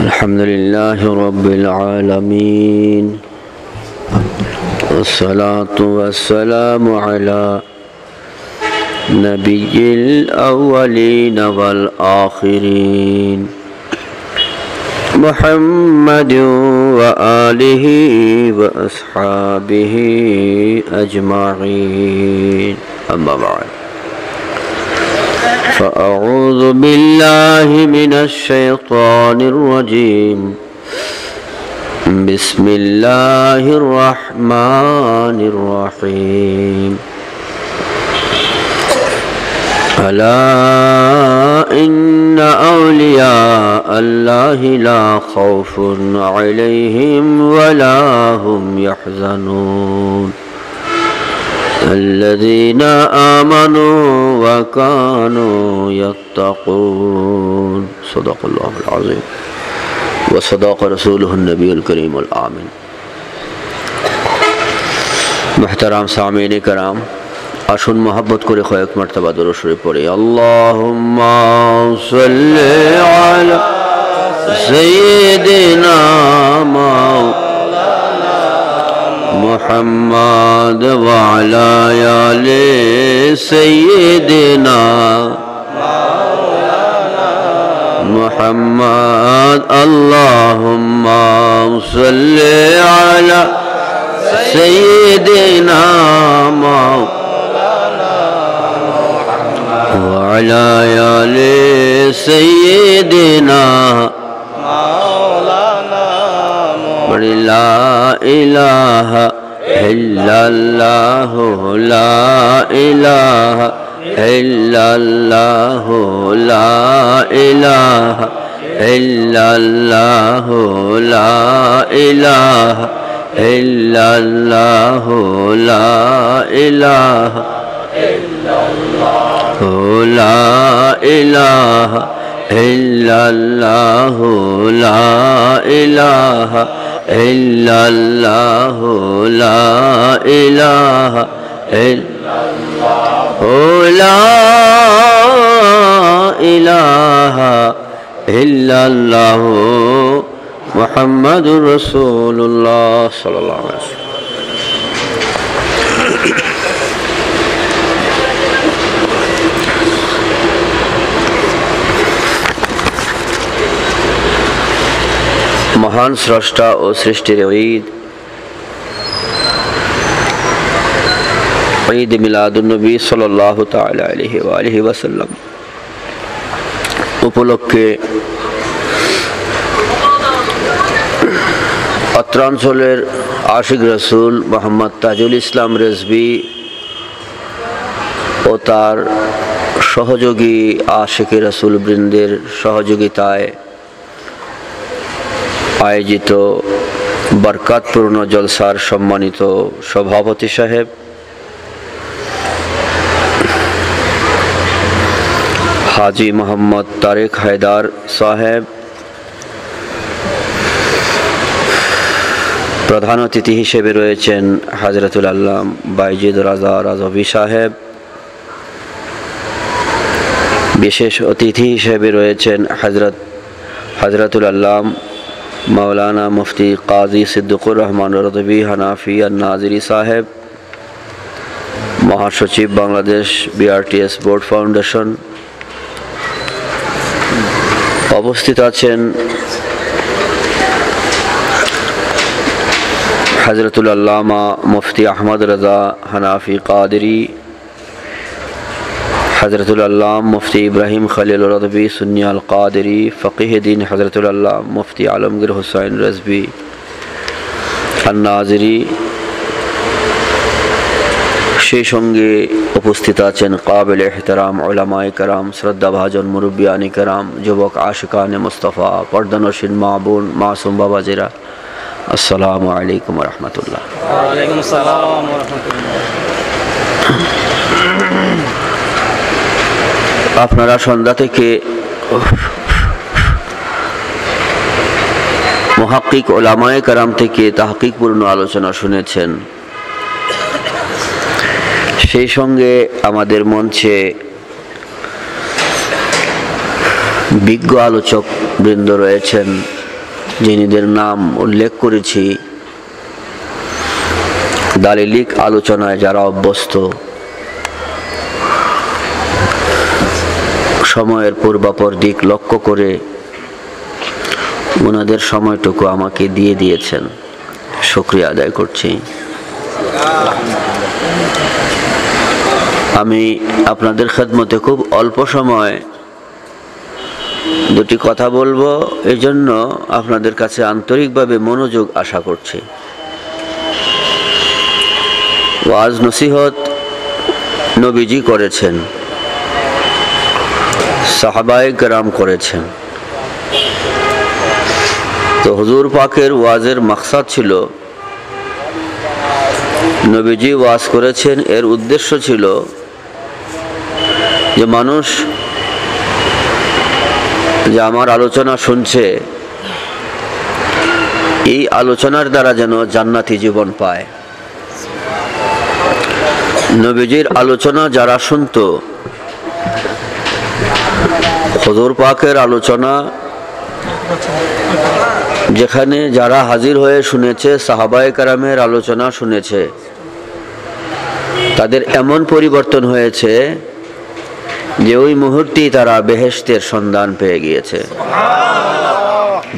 الحمد لله رب العالمين والصلاة والسلام على نبي الأولين والآخرين محمد وآله وأصحابه أجمعين أما بعد فأعوذ بالله من الشيطان الرجيم بسم الله الرحمن الرحيم ألا إن أولياء الله لا خوف عليهم ولا هم يحزنون الذين آمنوا وكانوا يتقون صدق الله العظيم وصدق رسوله النبي الكريم الآمين محترم सामीन कराम आशुन मोहब्बत करे कयेक मर्तबा दुरूद शरीफ पढ़े अल्लाहुम्मा सल्लि अला सय्यिदिना मुहम्मद व अला आले सय्यिदिना मुहम्मद अल्लाहुम्मा सल्लि अला सय्यिदिना व अला आले सय्यिदिना ला इलाहा इल्लल्लाह ला इलाहा इल्लल्लाह ला इलाहा इल्लल्लाह ला इलाहा इल्लल्लाह ला इलाहा ला इलाहा इल्लल्लाह ला इलाहा इल्लल्लाह ला इलाहा इल्लल्लाह ला इलाहा इल्लल्लाह मुहम्मदुर रसूलुल्लाह सल्लल्लाहु अलैहि वसल्लम। महान स्रष्टा और सृष्टिर ईद ईद मिलादुन्नबी सल्लल्लाहु ताला अलैहि व आलिहि वसल्लम उपलक्षे अत्रांचलेर आशिक रसूल मोहम्मद ताजुल इस्लाम रेजवी ओ तार सहयोगी आशिक रसूल बृंदेर सहयोगिताय आयोजित बरकतपूर्ण जलसार सम्मानित सभापति साहेब हाजी मोहम्मद तारेक हैदार साहेब प्रधान अतिथि हिसेबे रयेछेन हजरतुल आल्लाम बायजीद राजा राजवी साहेब विशेष अतिथि हिसेबे रयेछेन हजरतुल आल्लाम मौलाना मुफ्ती काजी सिद्दीकुर रहमान रदवी हनाफी अन्नाजरी साहेब महासचिव बांग्लादेश बीआरटीएस बोर्ड फाउंडेशन उपस्थित आছেন हजरतुल अल्लामा मुफ्ती अहमद रजा हनाफी कादरी हजरतुल अल्लाम मुफ्ती इब्राहिम खलील रदवी सुन्नी अल कादरी फ़क़ीह दीन हजरतुल अल्लाम मुफ्ती आलमगीर हुसैन रज़वी अन्नाज़री সেই সঙ্গে উপস্থিত আছেন কাবিল ইহতিরাম উলামায়ে কেরাম শ্রদ্ধাভাজন মুরব্বিয়ানে কেরাম যুবক আশিকানে মুস্তাফা পর্দানশীন মা বোন মাসুম বাবাজিরা আসসালামু আলাইকুম ওয়া রাহমাতুল্লাহ। ওয়া আলাইকুম আসসালাম ওয়া রাহমাতুল্লাহ। আপনারা সন্ধ্যা থেকে মুহাক্কিক উলামায়ে কেরাম থেকে তাহকিকপূর্ণ আলোচনা শুনেছেন। সেই সঙ্গে আমাদের মঞ্চে বিজ্ঞ আলোচক বৃন্দ রয়েছেন, যিনিদের নাম উল্লেখ করেছি দালিলিক আলোচনায় যারা অভ্যস্ত, সময়ের পূর্বাপর দিক লক্ষ্য করে ওনাদের সময়টুকু আমাকে দিয়ে দিয়েছেন, শুকরিয়া আদায় করছি। আমি আপনাদের খেদমতে খুব অল্প সময় দুটি কথা বলবো, এজন্য আপনাদের কাছে আন্তরিকভাবে মনোযোগ আশা করছি। ওয়াজ নসিহত নবীজি করেছেন, সাহাবায়ে কেরাম করেছেন। তো হুজুর পাকের ওয়াজের মাকসাদ ছিল, নবীজি ওয়াজ করেছেন, এর উদ্দেশ্য ছিল যে মানুষ যে আমার আলোচনা শুনছে, এই আলোচনার দ্বারা যেন জান্নাতি জীবন পায়। নবীজির আলোচনা যারা শুনত, হুজুর পাকের আলোচনা যেখানে যারা হাজির হয়ে শুনেছে, সাহাবায়ে কেরামের আলোচনা শুনেছে, তাদের এমন পরিবর্তন হয়েছে যে ওই মুহূর্তেই তারা বেহেশতের সন্ধান পেয়ে গিয়েছে,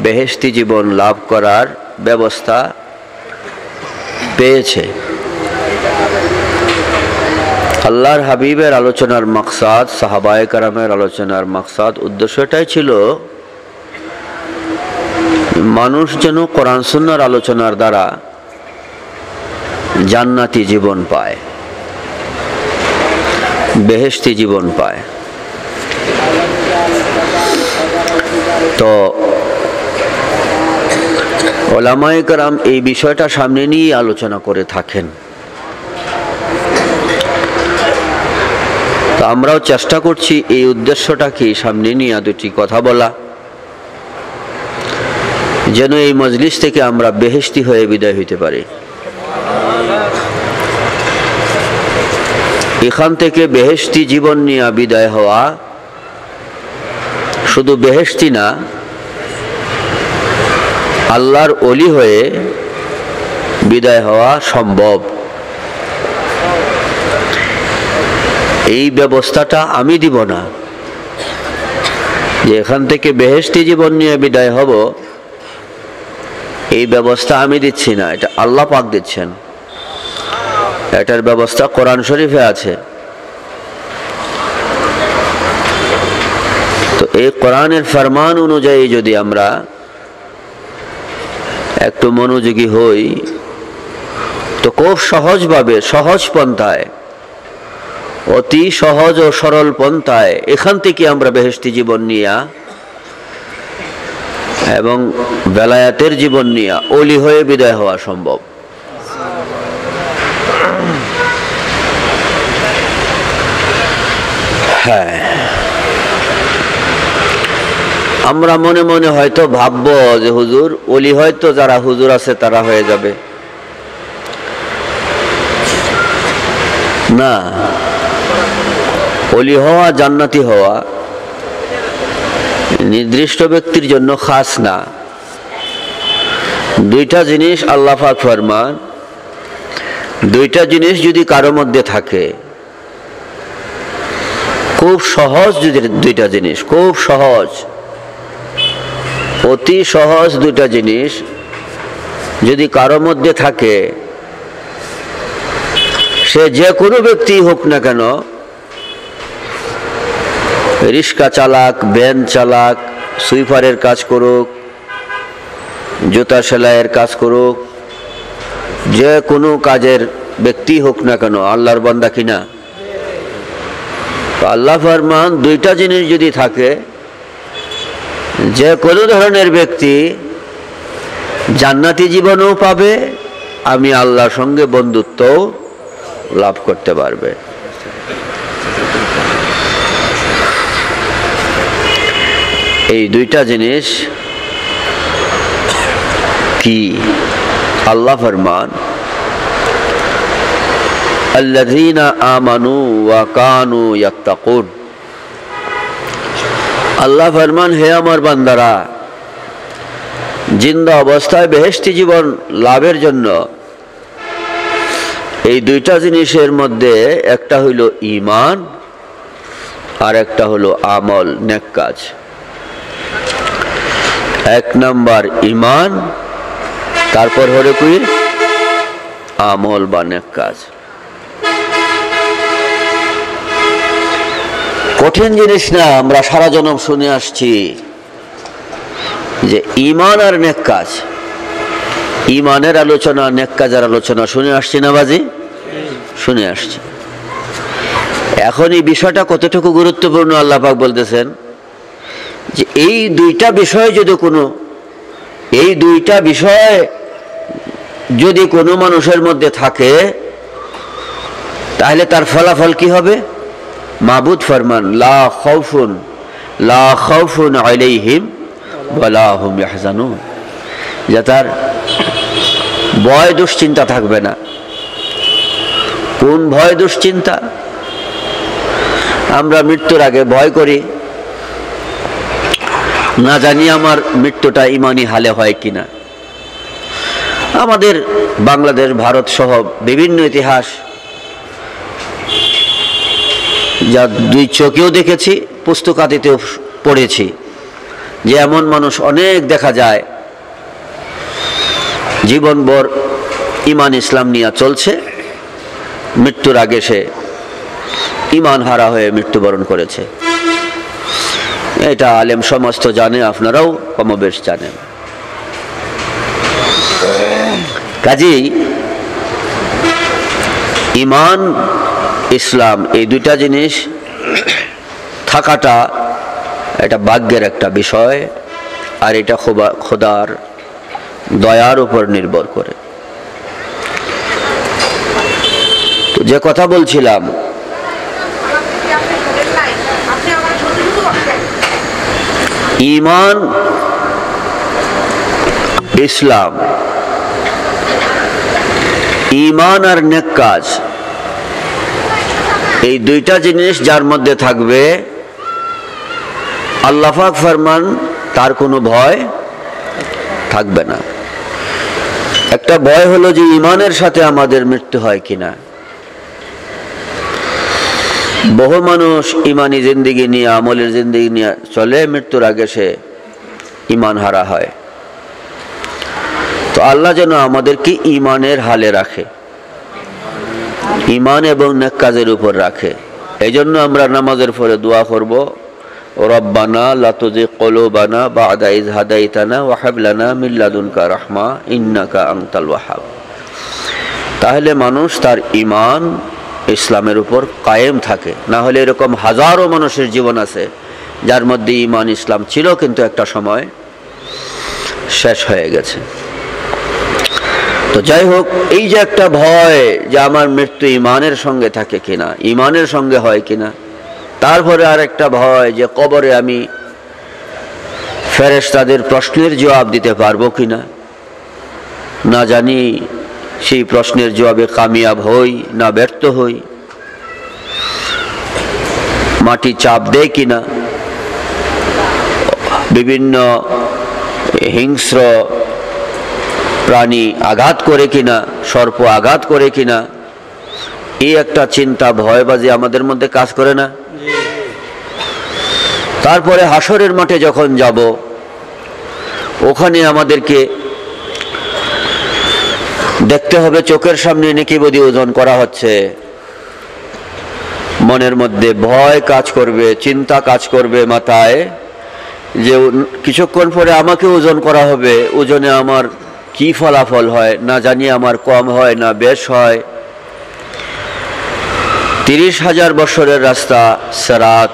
বেহেশতি জীবন লাভ করার ব্যবস্থা পেয়েছে। আল্লাহর হাবিবের আলোচনার মাকসাদ, সাহাবায়ে কেরামের আলোচনার মাকসাদ, উদ্দেশ্যটাই ছিল মানুষ যেন কোরআন সুন্নাহর আলোচনার দ্বারা জান্নাতি জীবন পায়, বেহেশতি জীবন পায়। তো উলামায়ে কেরাম এই বিষয়টা সামনে নিয়ে আলোচনা করে থাকেন। তো আমরাও চেষ্টা করছি এই উদ্দেশ্যটাকে সামনে নিয়ে দুটি কথা বলা, যেন এই মজলিস থেকে আমরা বেহেশতি হয়ে বিদায় হইতে পারি। এখান থেকে বেহেশতি জীবন নিয়ে বিদায় হওয়া শুধু বেহেশতি না, আল্লাহর ওলি হয়ে বিদায় হওয়া সম্ভব। এই ব্যবস্থাটা আমি দিব না যে এখান থেকে বেহেশতি জীবন নিয়ে বিদায় হব, এই ব্যবস্থা আমি দিচ্ছি না, এটা আল্লাহ পাক দিচ্ছেন। এটার ব্যবস্থা কোরআন শরীফে আছে। তো এই কোরআনের ফরমান অনুযায়ী যদি আমরা একটু মনোযোগী হই, তো খুব সহজভাবে, সহজ পন্থায়, অতি সহজ ও সরল পন্থায় এখান থেকে আমরা বেহেশতি জীবন নিয়ে এবং বেলায়াতের জীবন নিয়ে ওলি হয়ে বিদায় হওয়া সম্ভব। হ্যাঁ, আমরা মনে মনে হয়তো ভাববো যে হুজুর ওলি হয়তো যারা হুজুর আছে তারা হয়ে যাবে। না, ওলি হওয়া, জান্নাতি হওয়া নির্দিষ্ট ব্যক্তির জন্য খাস না। দুইটা জিনিস আল্লাহ পাক ফরমান, দুইটা জিনিস যদি কারো মধ্যে থাকে, খুব সহজ, যদি দুইটা জিনিস খুব সহজ, অতি সহজ দুইটা জিনিস যদি কারো মধ্যে থাকে, সে যে কোনো ব্যক্তি হোক না কেন, রিক্সা চালাক, ভ্যান চালাক, সুইপারের কাজ করুক, জুতা সেলাইয়ের কাজ করুক, যে কোনো কাজের ব্যক্তি হোক না কেন, আল্লাহর বান্দা কিনা, আল্লাহ ফরমান দুইটা জিনিস যদি থাকে, যে কোনো ধরনের ব্যক্তি জান্নাতি জীবনও পাবে, আমি আল্লাহর সঙ্গে বন্ধুত্ব লাভ করতে পারবে। এই দুইটা জিনিস কি? আল্লাহ ফরমান, আল্লাযীনা আমানু ওয়া কানু ইয়াত্তাকুন। আল্লাহ ফরমান, হে আমার বান্দারা, জিন্দা অবস্থায় বেহেশতি জীবন লাভের জন্য এই দুইটা জিনিসের মধ্যে একটা হইল ঈমান আর একটা হলো আমল, নেক কাজ। এক নাম্বার ঈমান, তারপর হলো কি আমল বা নেক কাজ। কঠিন জিনিস না, আমরা সারা জনম শুনে আসছি যে ঈমান আর নেক কাজ, ঈমানের আলোচনা, নেক কাজের আলোচনা শুনে আসছি না বাজি? শুনে আসছি। এখন এই বিষয়টা কতটুকু গুরুত্বপূর্ণ আল্লাহ পাক বলতেছেন যে এই দুইটা বিষয় যদি কোনো মানুষের মধ্যে থাকে তাহলে তার ফলাফল কি হবে? মাবুদ ফরমান লা খাউফুন আলাইহিম ওয়ালা হুম ইয়াহজানুন, যে তার ভয় দুশ্চিন্তা থাকবে না। কোন ভয় দুশ্চিন্তা? আমরা মৃত্যুর আগে ভয় করি, না জানি আমার মৃত্যুটা ইমানি হালে হয় কিনা। আমাদের বাংলাদেশ, ভারত সহ বিভিন্ন ইতিহাস যা দুই চোখেও দেখেছি, পুস্তকাদিতেও পড়েছি, যে এমন মানুষ অনেক দেখা যায় জীবনভর ইমান ইসলাম নিয়ে চলছে, মৃত্যুর আগে সে ইমান হারা হয়ে মৃত্যুবরণ করেছে। এটা আলেম সমাজ তো জানে, আপনারাও কমবেশ জানেন। কাজেই ইমান ইসলাম এই দুইটা জিনিস থাকাটা এটা ভাগ্যের একটা বিষয়, আর এটা খোদার দয়ার উপর নির্ভর করে। তো যে কথা বলছিলাম, ঈমান ইসলাম, ঈমান আর নেক কাজ, এই দুইটা জিনিস যার মধ্যে থাকবে, আল্লাহ পাক ফরমান তার কোনো ভয় থাকবে না। একটা ভয় হলো যে ঈমানের সাথে আমাদের মৃত্যু হয় কিনা। বহু মানুষ ইমানি জিন্দিগি নিয়ে, আমলের জিন্দিগি নিয়ে চলে, মৃত্যুর আগে সে ঈমান হারা হয়। তো আল্লাহ যেন আমাদেরকে ঈমানের হালে রাখে, ঈমান এবং নেক কাজের উপর রাখে। এই জন্য আমরা নামাজের পরে দোয়া করব, রব্বানা লা তুযিগ কুলুবানা বা'দা ইয হাদাইতানা ওয়া হাব লানা মিন লাদুনকা রাহমা ইন্নাকা আনতাল ওয়াহ্হাব। তাহলে মানুষ তার ঈমান ইসলামের উপর কায়েম থাকে। না হলে এরকম হাজারো মানুষের জীবন আছে যার মধ্যে ঈমান ইসলাম ছিল, কিন্তু একটা সময় শেষ হয়ে গেছে। তো যাই হোক, এই যে একটা ভয় যে আমার মৃত্যু ঈমানের সঙ্গে থাকে কিনা, ঈমানের সঙ্গে হয় কিনা, তারপরে আর একটা ভয় যে কবরে আমি ফেরেশতাদের প্রশ্নের জবাব দিতে পারবো কিনা, না জানি সেই প্রশ্নের জবাবে কামিয়াব হই না ব্যর্থ হই, মাটি চাপ দেয় কিনা, বিভিন্ন হিংস্র প্রাণী আঘাত করে কিনা, সর্প আঘাত করে কিনা, এই একটা চিন্তা, ভয়বাজি আমাদের মধ্যে কাজ করে না? তারপরে হাসরের মাঠে যখন যাব, ওখানে আমাদেরকে দেখতে হবে চোখের সামনে নেকি বদি ওজন করা হচ্ছে, মনের মধ্যে ভয় কাজ করবে, চিন্তা কাজ করবে মাথায়, যে কিছুক্ষণ পরে আমাকে ওজন করা হবে, ওজনে আমার কি ফলাফল হয় না জানি, আমার কম হয় না বেশ হয়। 30,000 বছরের রাস্তা সিরাত,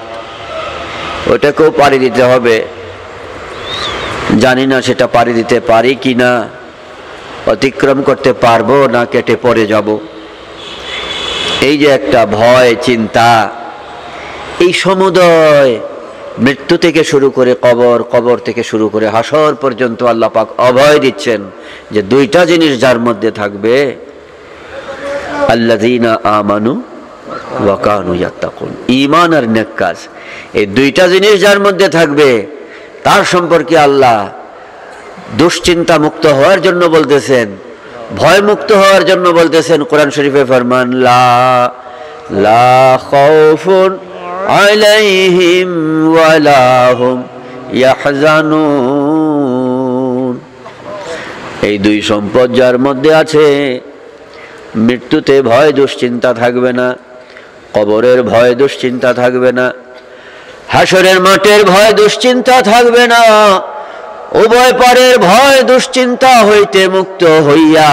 ওটাকেও পাড়ি দিতে হবে, জানি না সেটা পাড়ি দিতে পারি কি না, অতিক্রম করতে পারবো না কেটে পড়ে যাব। এই যে একটা ভয় চিন্তা, এই সমুদয় মৃত্যু থেকে শুরু করে কবর, কবর থেকে শুরু করে হাসর পর্যন্ত আল্লাহ পাক অভয় দিচ্ছেন যে দুইটা জিনিস যার মধ্যে থাকবে, আল্লাযীনা আমানু ওয়া কানু ইয়াত্তাকুন, ঈমান আর নেক কাজ, এই দুইটা জিনিস যার মধ্যে থাকবে তার সম্পর্কে আল্লাহ দুশ্চিন্তা মুক্ত হওয়ার জন্য বলতেছেন, ভয় মুক্ত হওয়ার জন্য বলতেছেন। কোরআন শরীফে ফরমান লা লা খাউফুন আলাইহিম ওয়ালা হুম ইয়াহজানুন। এই দুই সম্পদ যার মধ্যে আছে, মৃত্যুতে ভয় দুশ্চিন্তা থাকবে না, কবরের ভয় দুশ্চিন্তা থাকবে না, হাসরের মাঠের ভয় দুশ্চিন্তা থাকবে না। উভয় পারের ভয় দুশ্চিন্তা হইতে মুক্ত হইয়া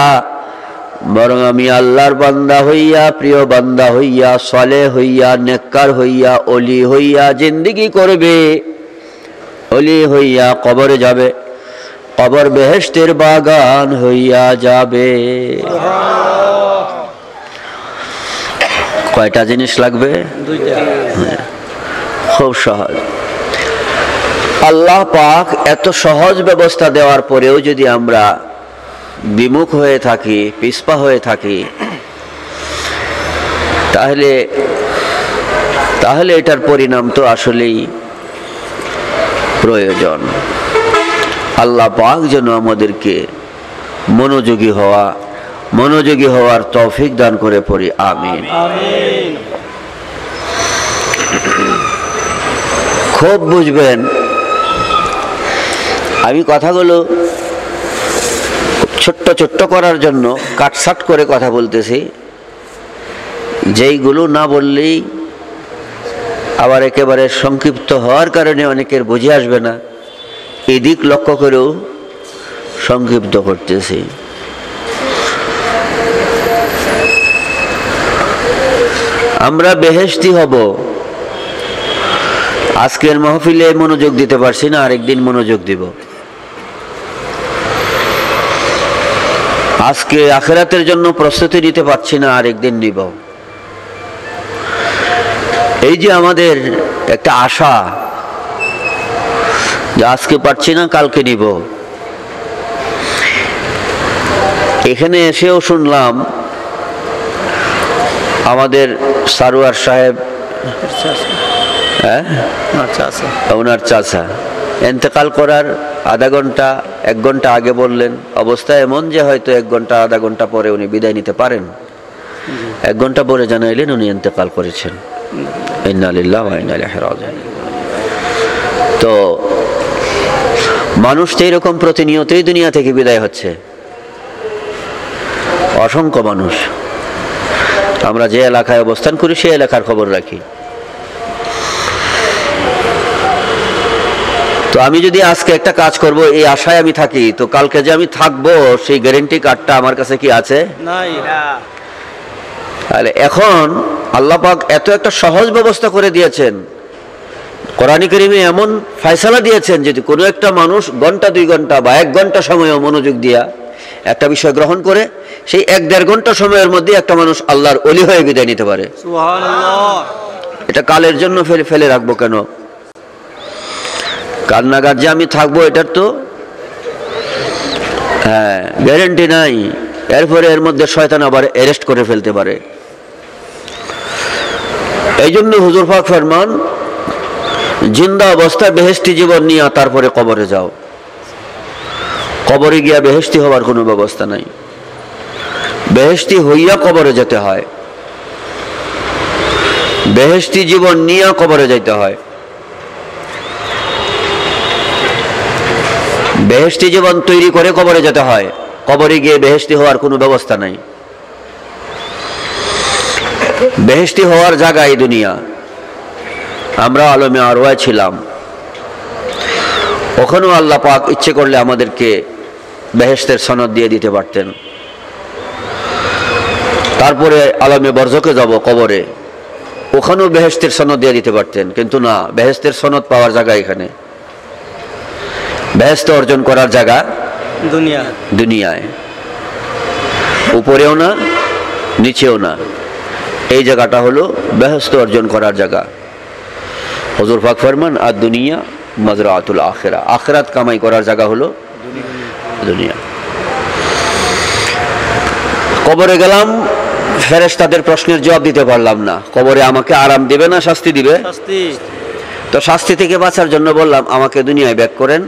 বরং আমি আল্লাহর বান্দা হইয়া, প্রিয় বান্দা হইয়া, সালেহ হইয়া, নেককার হইয়া, ওলি হইয়া জিন্দেগি করবে। ওলি হইয়া কবরে যাবে, কবর বেহেশতের বাগান হইয়া যাবে। কয়টা জিনিস লাগবে? খুব সহজ। আল্লাহ পাক এত সহজ ব্যবস্থা দেওয়ার পরেও যদি আমরা বিমুখ হয়ে থাকি, পিছপা হয়ে থাকি, তাহলে এটার পরিণাম তো আসলেই প্রয়োজন। আল্লাহ পাক যেন আমাদেরকে মনোযোগী হওয়ার তৌফিক দান করে পড়ি, আমিন। খুব বুঝবেন, আমি কথাগুলো ছোট্ট ছোট্ট করার জন্য কাটসাট করে কথা বলতেছি, যেইগুলো না বললেই আবার একেবারে সংক্ষিপ্ত হওয়ার কারণে অনেকের বুঝে আসবে না, এদিক লক্ষ্য করেও সংক্ষিপ্ত করতেছি। আমরা বেহেশতি হব। আজকের মাহফিলে মনোযোগ দিতে পারছি না, আরেকদিন মনোযোগ দিব। আজকে আখিরাতের জন্য প্রস্তুতি নিতে পারছি না, আরেকদিন নিব। এই যে আমাদের একটা আশা যে আজকে পারছি না, কালকে নিব। এখানে এসেও শুনলাম আমাদের সারোয়ার সাহেব, ওনার চাচা ইন্তেকাল করার আধা ঘন্টা 1 ঘন্টা আগে বললেন। অবস্থা এমন যে হয়তো 1 ঘন্টা আধা ঘন্টা পরে উনি বিদায় নিতে পারেন। 1 ঘন্টা পরে জানাইলেন উনি ইন্তেকাল করেছেন। ইন্না লিল্লাহি ওয়া ইন্না ইলাইহি রাজিউন। তো মানুষ তো এরকম প্রতিনিয়তই দুনিয়া থেকে বিদায় হচ্ছে, অসংখ্য মানুষ। আমরা যে এলাকায় অবস্থান করি সেই এলাকার খবর রাখি। তো আমি যদি আজকে একটা কাজ করব এই আশায় আমি থাকি, তো কালকে যে আমি থাকবো সেই গ্যারান্টি কার্ডটা আমার কাছে কি আছে? নাই। তাহলে এখন আল্লাহ পাক এত একটা সহজ ব্যবস্থা করে দিয়েছেন, কোরআন কারীমে এমন ফয়সালা দিয়েছেন, যদি কোনো একটা মানুষ ঘন্টা 2 ঘন্টা বা 1 ঘন্টা সময় মনোযোগ দিয়া একটা বিষয় গ্রহণ করে, সেই 1-1.5 ঘন্টা সময়ের মধ্যে একটা মানুষ আল্লাহর ওলি হয়ে বিদায় নিতে পারে। সুবহানাল্লাহ। এটা কালের জন্য ফেলে রাখবো কেন? কাল নাগাদ যে আমি থাকবো এটার তো গ্যারান্টি নাই। এরপরে এর মধ্যে শয়তান আবার অ্যারেস্ট করে ফেলতে পারে। এই জন্য হুজুর পাক ফরমান, জিন্দা অবস্থায় বেহেশতি জীবন নিয়ে তারপরে কবরে যাও। কবরে গিয়া বেহেশতি হওয়ার কোনো ব্যবস্থা নাই, বেহেশতি হইয়া কবরে যেতে হয়, বেহেশতি জীবন নিয়ে কবরে যাইতে হয়। বেহেশতি জীবন তৈরি করে কবরে যেতে হয়, কবরে গিয়ে বেহেশতি হওয়ার কোনো ব্যবস্থা নাই। বেহেশতি হওয়ার জায়গা এই দুনিয়া। আমরা আলমে আরওয়াহ ছিলাম, ওখানেও আল্লাহ পাক ইচ্ছে করলে আমাদেরকে বেহেশতের সনদ দিয়ে দিতে পারতেন। তারপরে আলমে বরজকে যাব কবরে, ওখানেও বেহেশতের সনদ দিয়ে দিতে পারতেন, কিন্তু না, বেহেশতের সনদ পাওয়ার জায়গা এখানে, বেহেশত অর্জন করার জায়গা দুনিয়ায়, উপরেও না নিচেও না। এই জায়গাটা হলো বেহেশত অর্জন করার জায়গা। হুজুর পাক ফরমান, আর দুনিয়া মাজরাতুল আখিরা, আখিরাত কামাই করার জায়গা হলো দুনিয়া। কবরে গেলাম, ফেরেশতাদের প্রশ্নের জবাব দিতে পারলাম না। কবরে আমাকে আরাম দিবে না শাস্তি দিবে? তো শাস্তি থেকে বাঁচার জন্য বললাম, আমাকে দুনিয়ায় ব্যাক করেন,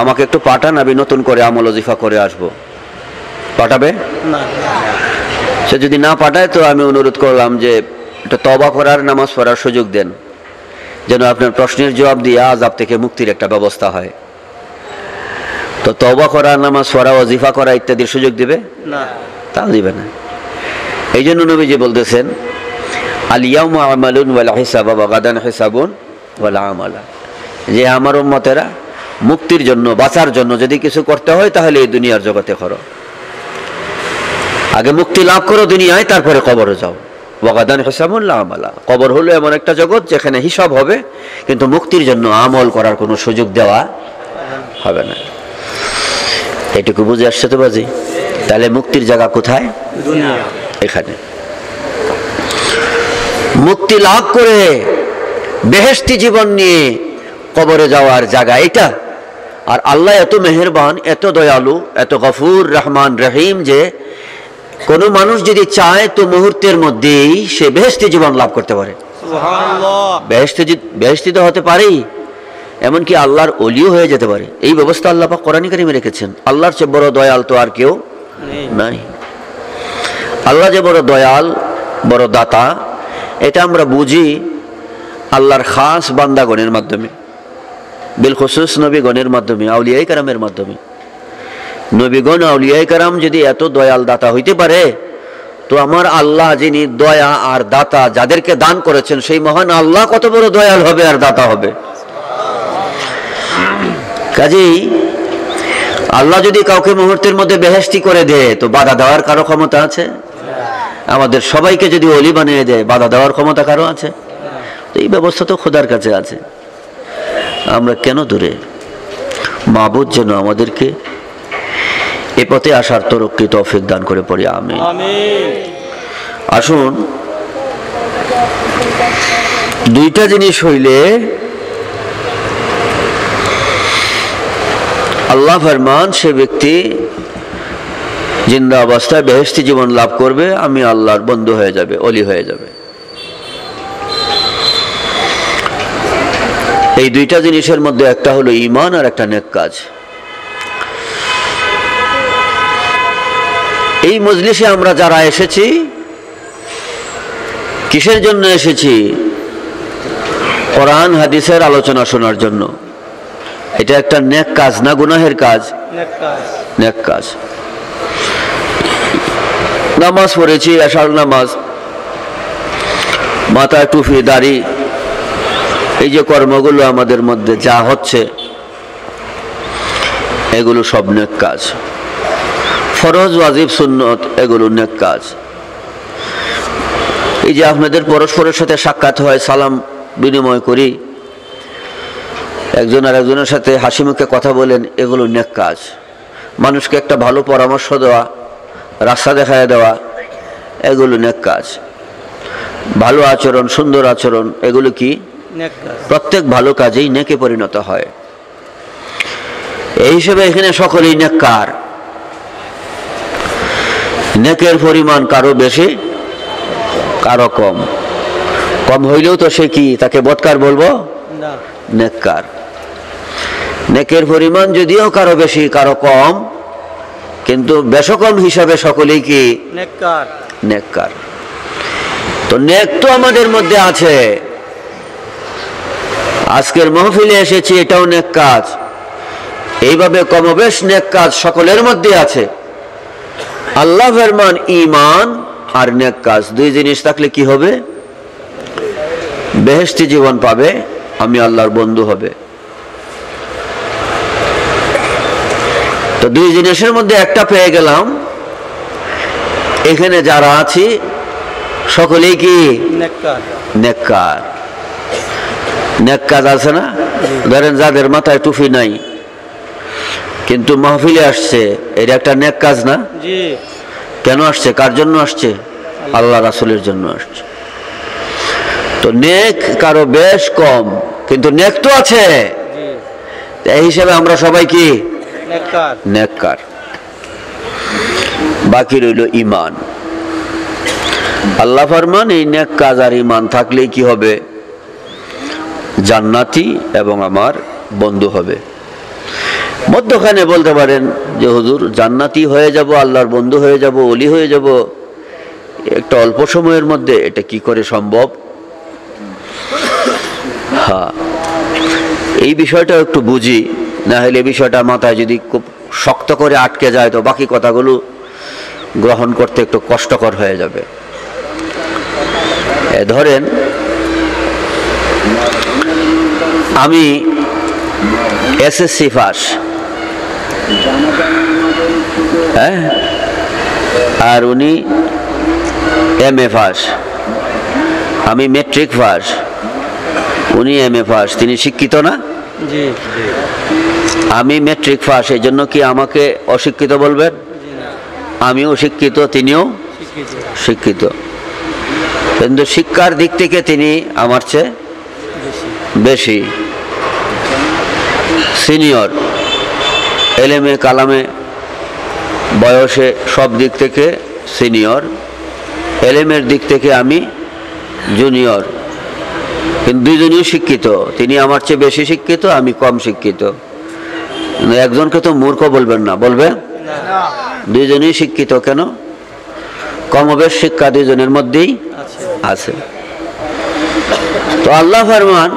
আমাকে একটু পাঠান, আমি নতুন করে আমল ওজিফা করে আসব। পাঠাবে না। সে যদি না পাঠায় তো আমি অনুরোধ করলাম যে একটা তওবা করার, নামাজ পড়ার সুযোগ দেন, যেন আপনার প্রশ্নের জবাব দিয়ে আযাব থেকে মুক্তির একটা ব্যবস্থা হয়। তো তওবা করা, নামাজ পড়া, ওজিফা করা ইত্যাদির সুযোগ দিবে না, তাও দিবে না। এই জন্য নবীজি বলতেছেন আল ইয়াউমু আমালুন ওয়াল হিসাব ওয়া গাদান হিসাবুন ওয়াল আমালা, যে আমার উম্মতেরা মুক্তির জন্য, বাঁচার জন্য যদি কিছু করতে হয় তাহলে এই দুনিয়ার জগতে করো। আগে মুক্তি লাভ করো দুনিয়ায়, তারপরে কবরে যাও। ওয়া গাদান হিসাবুন লা আমালা, কবর হলো এমন একটা জগৎ যেখানে হিসাব হবে, কিন্তু মুক্তির জন্য আমল করার কোনো সুযোগ দেওয়া হবে না। এটুকু বুঝে আসছে তো বাজি? তাহলে মুক্তির জায়গা কোথায়? দুনিয়া। এখানে মুক্তি লাভ করে বেহেশতি জীবন নিয়ে কবরে যাওয়ার জায়গা এটা। আর আল্লাহ এত মেহেরবান, এত দয়ালু, এত গফুর রহমান রহিম যে কোনো মানুষ যদি চায় তো মুহূর্তের মধ্যেই সে বেহেশতি জীবন লাভ করতে পারে। সুবহানাল্লাহ। বেহেশতি তো হতে পারেই, এমনকি আল্লাহর ওলিও হয়ে যেতে পারে। এই ব্যবস্থা আল্লাহ পাক কোরআন কারীমে রেখেছেন। আল্লাহর চেয়ে বড় দয়াল তো আর কেউ নাই। আল্লাহ যে বড় দয়াল, বড় দাতা, এটা আমরা বুঝি আল্লাহর খাস বান্দাগণের মাধ্যমে, বিল খুসুস নবীগণের মাধ্যমে, আউলিয়ায়ে কেরামের মাধ্যমে। নবীগণ, আউলিয়ায়ে কেরাম যদি এত দয়াল দাতা হইতে পারে, তো আমার আল্লাহ যিনি দয়া আর দাতা যাদেরকে দান করেছেন, সেই মহান আল্লাহ কত বড় দয়াল হবে আর দাতা হবে। কাজেই আল্লাহ যদি কাউকে মুহূর্তের মধ্যে বেহেশতি করে দেয় তো বাধা দেওয়ার কারো ক্ষমতা আছে? আমাদের সবাইকে যদি ওলি বানিয়ে দেয়, বাধা দেওয়ার ক্ষমতা কারো আছে? তো এই ব্যবস্থা তো খোদার কাছে আছে। আমরা কেন দূরে? মাবুদ যেন আমাদেরকে এ পথে আসার তরক্কি তৌফিক দান করে পড়ি, আমিন। আসুন, দুইটা জিনিস হইলে আল্লাহ ফরমান সে ব্যক্তি জিন্দা অবস্থায় বেহেশতি জীবন লাভ করবে, আমি আল্লাহর বন্ধু হয়ে যাবে, ওলি হয়ে যাবে। এই দুইটা জিনিসের মধ্যে একটা হলো ঈমান আর একটা নেক কাজ। এই মজলিসে আমরা যারা এসেছি, কিসের জন্য এসেছি? কোরআন হাদিসের আলোচনা শোনার জন্য। এটা একটা নেক কাজ না গুনাহের কাজ? নেক কাজ। নামাজ পড়েছি, এশার নামাজ, মাথায় টুপি, দাড়ি, এই যে কর্মগুলো আমাদের মধ্যে যা হচ্ছে, এগুলো সব নেক কাজ। ফরজ, ওয়াজিব, সুন্নত, এগুলো নেক কাজ। এই যে আপনাদের পরস্পরের সাথে সাক্ষাৎ হয়, সালাম বিনিময় করি, একজন আর একজনের সাথে হাসি মুখে কথা বলেন, এগুলো নেক কাজ। মানুষকে একটা ভালো পরামর্শ দেওয়া, রাস্তা দেখায় দেওয়া, এগুলো নেক কাজ। ভালো আচরণ, সুন্দর আচরণ, এগুলো কি? প্রত্যেক ভালো কাজেই নেকে পরিণত হয়। এই হিসেবে এখানে সকলেই নেককার। নেকের পরিমাণ কারো বেশি, কারো কম। কম হইলেও তো সে কি, তাকে বদকার বলবো? নেককার। নেকের পরিমাণ যদিও কারো বেশি কারো কম, কিন্তু বেশকম হিসাবে সকলেই কি? নেককার। নেককার। তো নেক তো আমাদের মধ্যে আছে। আজকের মাহফিলে এসেছি, এটাও নেক কাজ। এইভাবে কমবেশ নেক কাজ সকলের মধ্যে আছে। আল্লাহ ফরমান ঈমান আর নেক কাজ, দুই জিনিস থাকলে কি হবে? বেহেশতি জীবন পাবে, আমি আল্লাহর বন্ধু হবে। তো দুই জিনিসের মধ্যে একটা পেয়ে গেলাম। এখানে যারা আছি সকলেই কি? নেককার। নেক কাজ আছে না? ধরেন যাদের মাথায় টুপি নাই কিন্তু মাহফিলে আসছে, এটা একটা নেক কাজ না? কেন আসছে? কার জন্য আসছে? আল্লাহ রাসূলের জন্য আসছে। তো নেক কারো বেশ কম, কিন্তু নেক তো আছে। এই হিসেবে আমরা সবাই কি? নেককার। বাকি রইল ঈমান। আল্লাহ ফরমান এই নেক কাজ আর ঈমান থাকলেই কি হবে? জান্নাতি এবং আমার বন্ধু হবে। মধ্যখানে বলতে পারেন যে হুজুর জান্নাতি হয়ে যাব, আল্লাহর বন্ধু হয়ে যাব, ওলি হয়ে যাব একটা অল্প সময়ের মধ্যে, এটা কি করে সম্ভব? হ্যাঁ, এই বিষয়টা একটু বুঝি, না হলে বিষয়টা মাথায় যদি খুব শক্ত করে আটকে যায় তো বাকি কথাগুলো গ্রহণ করতে একটু কষ্টকর হয়ে যাবে। ধরেন আমি এসএসসি পাস, হ্যাঁ, আর উনি এমএ পাস, আমি মেট্রিক পাস, উনি এমএ পাস। তিনি শিক্ষিত না? আমি মেট্রিক পাস, এই জন্য কি আমাকে অশিক্ষিত বলবেন? আমিও শিক্ষিত, তিনিও শিক্ষিত, কিন্তু শিক্ষার দিক থেকে তিনি আমার চেয়ে বেশি সিনিয়র, এলেমে কালামে বয়সে সব দিক থেকে সিনিয়র, এলেমের দিক থেকে আমি জুনিয়র, কিন্তু দুইজনই শিক্ষিত। তিনি আমার চেয়ে বেশি শিক্ষিত, আমি কম শিক্ষিত। একজনকে তো মূর্খ বলবেন না, বলবে? দুইজনই শিক্ষিত। কেন? কমবেশ শিক্ষা দুইজনের মধ্যেই আছে। তো আল্লাহ ফরমান,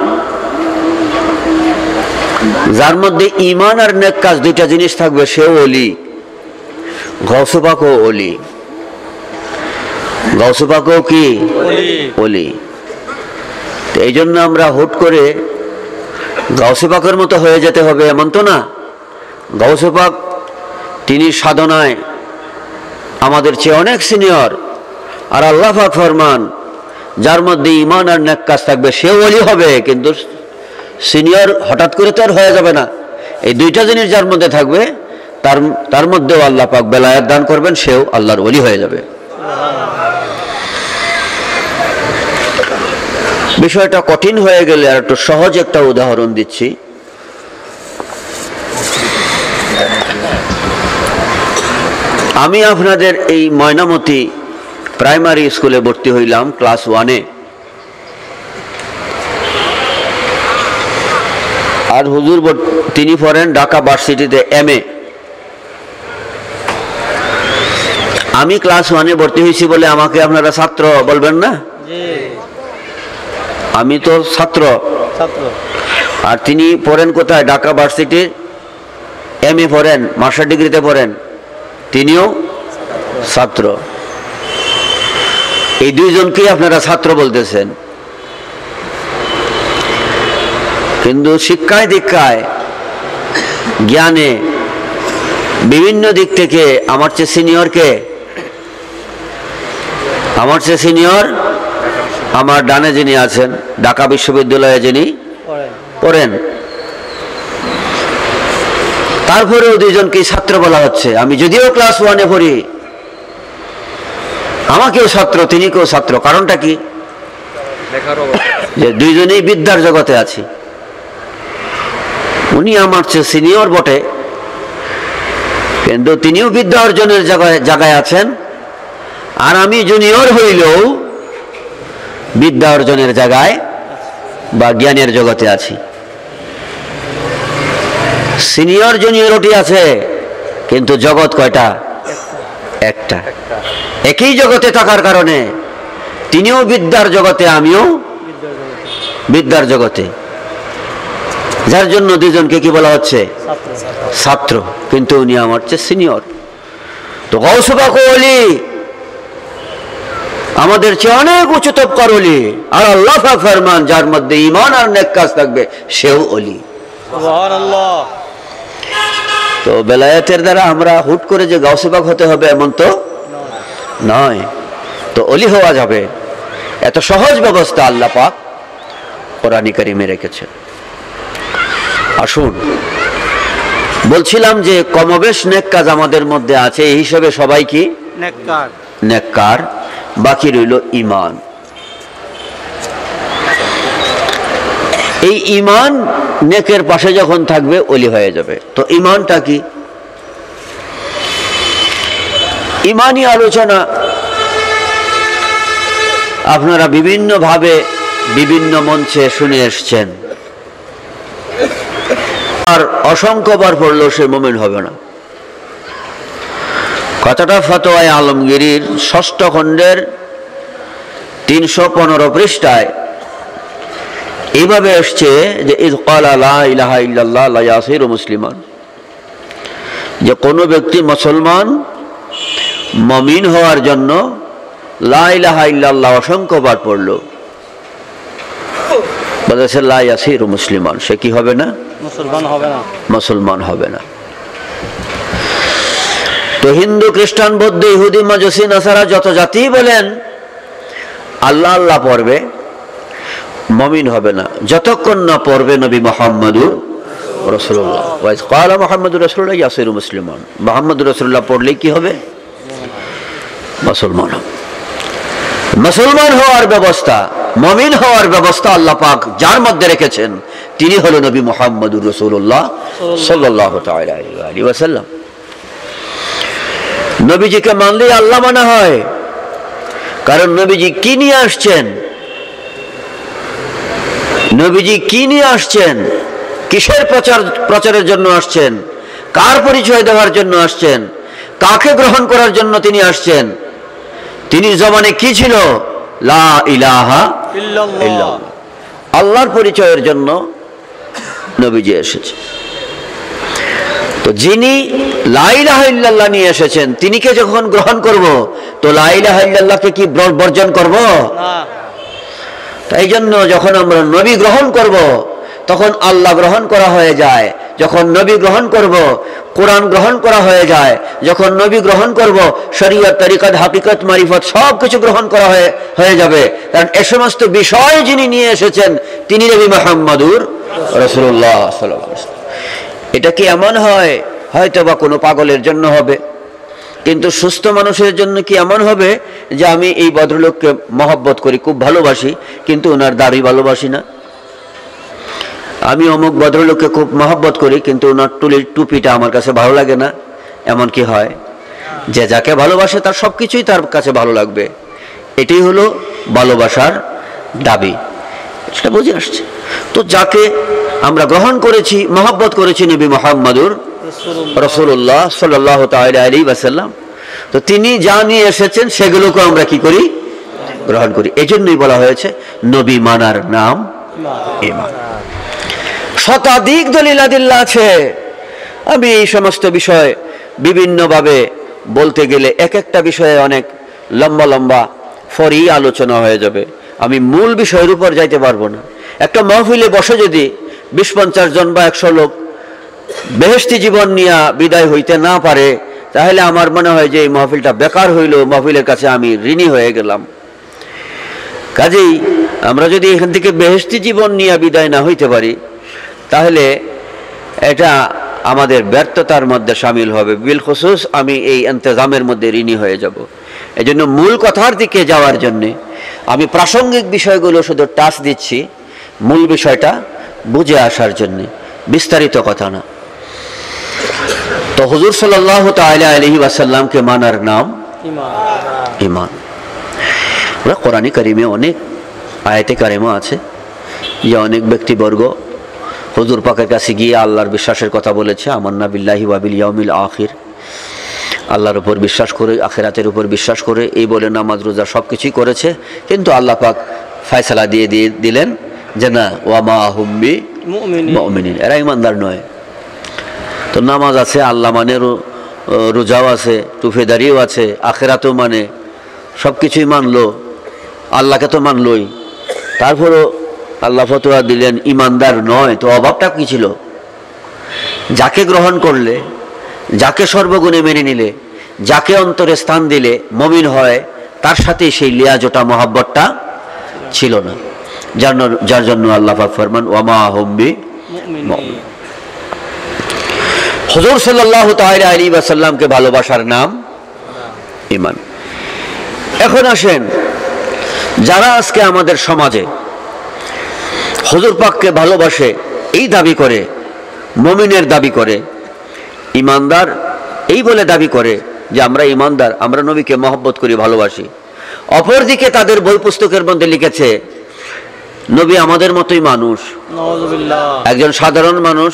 যার মধ্যে ঈমান আর নেক কাজ দুইটা জিনিস থাকবে সেও ওলি। গাউসে পাকও ওলি, গাউসে পাকও কি ওলি। এই জন্য আমরা হুট করে গাউসে পাকের মতো হয়ে যেতে হবে এমন তো না। গাউসে পাক তিনি সাধনায় আমাদের চেয়ে অনেক সিনিয়র, আর আল্লাহ পাক ফরমান যার মধ্যে ঈমান আর নেক কাজ থাকবে সেও ওলি হবে। কিন্তু সিনিয়র হঠাৎ করে তো আর হয়ে যাবে না। এই দুইটা জিনিস যার মধ্যে থাকবে তার মধ্যেও আল্লাহ পাক বেলায়েত দান করবেন, সেও আল্লাহর ওলি হয়ে যাবে। বিষয়টা কঠিন হয়ে গেলে আর একটু সহজ একটা উদাহরণ দিচ্ছি। আমি আপনাদের এই ময়নামতি প্রাইমারি স্কুলে ভর্তি হইলাম ক্লাস 1-এ, আর হুজুর তিনি পড়েন ঢাকা ভার্সিটিতে এমএ। আমি ক্লাস 1-এ ভর্তি হয়েছি বলে আমাকে আপনারা ছাত্র বলবেন না? আমি তো ছাত্র। আর তিনি পড়েন কোথায়? ঢাকা ভার্সিটির এমএ পড়েন, মাস্টার ডিগ্রিতে পড়েন, তিনিও ছাত্র। এই দুইজনকেই আপনারা ছাত্র বলতেছেন, কিন্তু শিক্ষায় দীক্ষায় জ্ঞানে বিভিন্ন দিক থেকে আমার চেয়ে সিনিয়র কে? আমার চেয়ে সিনিয়র আমার ডানে যিনি আছেন, ঢাকা বিশ্ববিদ্যালয়ে যিনি পড়েন। তারপরেও দুইজনকে ছাত্র বলা হচ্ছে। আমি যদিও ক্লাস 1-এ পড়ি, আমাকেও ছাত্র, তিনি কেউ ছাত্র। কারণটা কি? যে দুইজনেই বিদ্যার জগতে আছি। উনি আমার চেয়ে সিনিয়র বটে, কিন্তু তিনিও বিদ্যা অর্জনের জায়গায় আছেন, আর আমি জুনিয়র হইলেও বিদ্যা অর্জনের জায়গায় বা জ্ঞানের জগতে আছি। সিনিয়র জুনিয়রটি আছে, কিন্তু জগৎ কয়টা? একটা। একই জগতে থাকার কারণে তিনিও বিদ্যার জগতে, আমিও বিদ্যার জগতে, যার জন্য দুজনকে কি বলা হচ্ছে? ছাত্র। কিন্তু উনি আমার চেয়ে সিনিয়র। তো গাউসে পাক ওলি, আমাদের চেয়ে অনেক উচ্চ তবকার ওলি। আর আল্লাহ পাক ফরমান যার মধ্যে ঈমান আর নেক কাজ থাকবে সেও ওলি। সুবহানাল্লাহ। তো বেলায়েতের দ্বারা আমরা হুট করে যে গাউসে পাক হতে হবে এমন তো নয়। তো ওলি হওয়া যাবে, এত সহজ ব্যবস্থা আল্লাহ পাক কোরআনে কারিমে রেখেছেন। আসুন, বলছিলাম যে কমবেশ নেক কাজ আমাদের মধ্যে আছে, এই হিসেবে সবাই কি নেককার। বাকি রইল ঈমান। এই ঈমান নেকের পাশে যখন থাকবে ওলি হয়ে যাবে। তো ঈমানটা কি? ঈমানি আলোচনা আপনারা বিভিন্ন ভাবে বিভিন্ন মঞ্চে শুনে এসছেন। বার অসংখ্যবার পড়লেও সে মুমিন হবে না। কথাটা ফতোয়ায়ে আলমগীরির ৬ষ্ঠ খণ্ডের ৩১৫ পৃষ্ঠায় এইভাবে আসছে যে ইয ক্বালা লা ইলাহা ইল্লাল্লাহ লা ইয়াসিরু মুসলিমান, যে কোনো ব্যক্তি মুসলমান মুমিন হওয়ার জন্য লা ইলাহা ইল্লাল্লাহ অসংখ্যবার পড়ল, বলেছে লা ইয়াসিরু মুসলিমান, সে কি হবে না? মুসলমান হবে না। তো হিন্দু, খ্রিস্টান, বৌদ্ধ, ইহুদি, মাজুসি, নাসারা যত জাতি বলেন আল্লাহ আল্লাহ পড়বে, মুমিন হবে না যতক্ষণ না পড়বে নবী মুহাম্মদুর রাসূলুল্লাহ। ওয়াইজ ক্বালা মুহাম্মদুর রাসূলুল্লাহ ইয়াসিরু মুসলিমান, মুহাম্মদুর রাসূলুল্লাহ পড়লেই কি হবে? মুসলমান হবে। মুসলমান হওয়ার ব্যবস্থা, মুমিন হওয়ার ব্যবস্থা আল্লাহ পাক যার মধ্যে রেখেছেন তিনি হলো নবী মুহাম্মদুর রাসূলুল্লাহ সাল্লাল্লাহু তাআলা আলাইহি ওয়াসাল্লাম। নবীজিকে মানলেই আল্লাহ মানা হয়, কারণ নবীজি কি নিয়ে আসছেন, নবীজি কি নিয়ে আসছেন, কিসের প্রচারের জন্য আসছেন, কার পরিচয় দেওয়ার জন্য আসছেন, কাকে গ্রহণ করার জন্য তিনি আসছেন, তিনি জবানে কি ছিল? লা ইলাহা ইল্লাল্লাহ, আল্লাহর পরিচয়ের জন্য নবীজি এসেছে। তো যিনি লা ইলাহা ইল্লাল্লাহ নিয়ে এসেছেন তিনিকে যখন গ্রহণ করব তো লা ইলাহা ইল্লাল্লাহকে কি বর্জন করব? না। তাই জন্য যখন আমরা নবী গ্রহণ করব তখন আল্লাহ গ্রহণ করা হয়ে যায়, যখন নবী গ্রহণ করব কোরআন গ্রহণ করা হয়ে যায়, যখন নবী গ্রহণ করব শরীয়ত, তরিকত, হাকিকত, মারিফত সব কিছু গ্রহণ করা হয়ে যাবে, কারণ এ সমস্ত বিষয় যিনি নিয়ে এসেছেন তিনি নবী মুহাম্মদুর রাসূলুল্লাহ সাল্লাল্লাহু আলাইহি ওয়াসাল্লাম। এটা কি এমন হয়? হয়তো বা কোনো পাগলের জন্য হবে, কিন্তু সুস্থ মানুষের জন্য কি এমন হবে যে আমি এই ভদ্রলোককে মহব্বত করি, খুব ভালোবাসি, কিন্তু ওনার দাড়ি ভালোবাসি না? আমি অমুক ভদ্রলোককে খুব মহব্বত করি, কিন্তু ওনার টুপিটা আমার কাছে ভালো লাগে না? এমন কি হয়? যে যাকে ভালোবাসে তার সব কিছুই তার কাছে ভালো লাগবে, এটাই হলো ভালোবাসার দাবি। সেটা বুঝে আসছে। তো যাকে আমরা গ্রহণ করেছি, মহব্বত করেছি নবী মুহাম্মদুর রাসূলুল্লাহ সাল্লাল্লাহু তাআলা আলাইহি ওয়াসাল্লাম, তো তিনি যা নিয়ে এসেছেন সেগুলোকে আমরা কি করি? গ্রহণ করি। এজন্যই বলা হয়েছে নবী মানার নাম ঈমান। শতাধিক দলিল আদিল্লাহ আছে। আমি এই সমস্ত বিষয় বিভিন্নভাবে বলতে গেলে এক একটা বিষয়ে অনেক লম্বা লম্বা ফরি আলোচনা হয়ে যাবে, আমি মূল বিষয়ের উপর যাইতে পারবো না। একটা মাহফিলে বসে যদি 20-50 জন বা 100 লোক বেহেশতি জীবন নিয়ে বিদায় হইতে না পারে, তাহলে আমার মনে হয় যে এই মাহফিলটা বেকার হইল, মাহফিলের কাছে আমি ঋণী হয়ে গেলাম। কাজেই আমরা যদি এখান থেকে বেহেশতি জীবন নিয়ে বিদায় না হইতে পারি তাহলে এটা আমাদের ব্যর্থতার মধ্যে শামিল হবে, বিল খুসুস আমি এই ইন্তজামের মধ্যে ঋণী হয়ে যাব। এজন্য মূল কথার দিকে যাওয়ার জন্যে আমি প্রাসঙ্গিক বিষয়গুলো শুধু টাচ দিচ্ছি, মূল বিষয়টা বুঝে আসার জন্যে, বিস্তারিত কথা না। তো হুজুর সাল্লাল্লাহু তাআলা আলাইহি ওয়াসাল্লামকে মানার নাম ঈমান। কোরআনে কারিমে অনেক আয়াতে কারিমা আছে যে অনেক ব্যক্তিবর্গ হুজুর পাকের কাছে গিয়ে আল্লাহর বিশ্বাসের কথা বলেছে, আমান্না বিল্লাহি ওয়া বিল ইয়াউমিল আখির, আল্লাহর উপর বিশ্বাস করে, আখিরাতের উপর বিশ্বাস করে এই বলে নামাজ রোজা সব কিছুই করেছে, কিন্তু আল্লাহ পাক ফয়সালা দিয়ে দিলেন যে না, ওয়া মা হুম বিমুমিনিন, এরা ইমানদার নয়। তো নামাজ আছে, আল্লাহ মানে, রোজাও আছে, টুফেদারিও আছে, আখিরাতও মানে, সব কিছুই মানলো, আল্লাহকে তো মানলই, তারপরও আল্লাহ ফতোয়া দিলেন ইমানদার নয়। তো অভাবটা কি ছিল? যাকে গ্রহণ করলে, যাকে সর্বগুণে মেনে নিলে, যাকে অন্তরে স্থান দিলে মুমিন হয়, তার সাথে সেই লিয়াজটা মহব্বতটা ছিল না, যার জন্য আল্লাহ পাক ফরমান ওয়া মা হুম বিমুমিনিন। হুজুর সাল্লাল্লাহু তাআলা আলাইহি ওয়াসাল্লামকে ভালোবাসার নাম ঈমান। এখন আসেন, যারা আজকে আমাদের সমাজে হুজুর পাককে ভালোবাসে, এই দাবি করে, মুমিনের দাবি করে, ইমানদার এই বলে দাবি করে যে আমরা ইমানদার, আমরা নবীকে মহব্বত করি, ভালোবাসি, অপরদিকে তাদের বই পুস্তকের মধ্যে লিখেছে নবী আমাদের মতোই মানুষ, একজন সাধারণ মানুষ,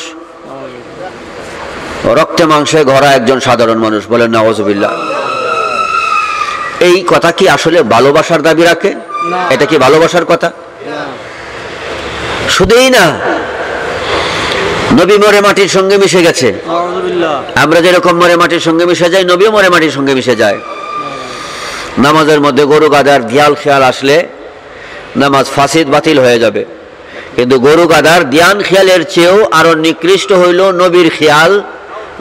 রক্তে মাংসে গড়া একজন সাধারণ মানুষ, বলেন নাউজুবিল্লাহ। এই কথা কি আসলে ভালোবাসার দাবি রাখে? এটা কি ভালোবাসার কথা? শুধুই না, নবী মরে মাটির সঙ্গে মিশে গেছে। আমরা যেরকম মরে মাটির সঙ্গে মিশে যাই, নবীও মরে মাটির সঙ্গে মিশে যায়। নামাজের মধ্যে গরু গাদার দিয়াল খেয়াল আসলে নামাজ ফাসিদ বাতিল হয়ে যাবে, কিন্তু গরু গাদার ধ্যান খেয়ালের চেয়েও আরো নিকৃষ্ট হইল নবীর খেয়াল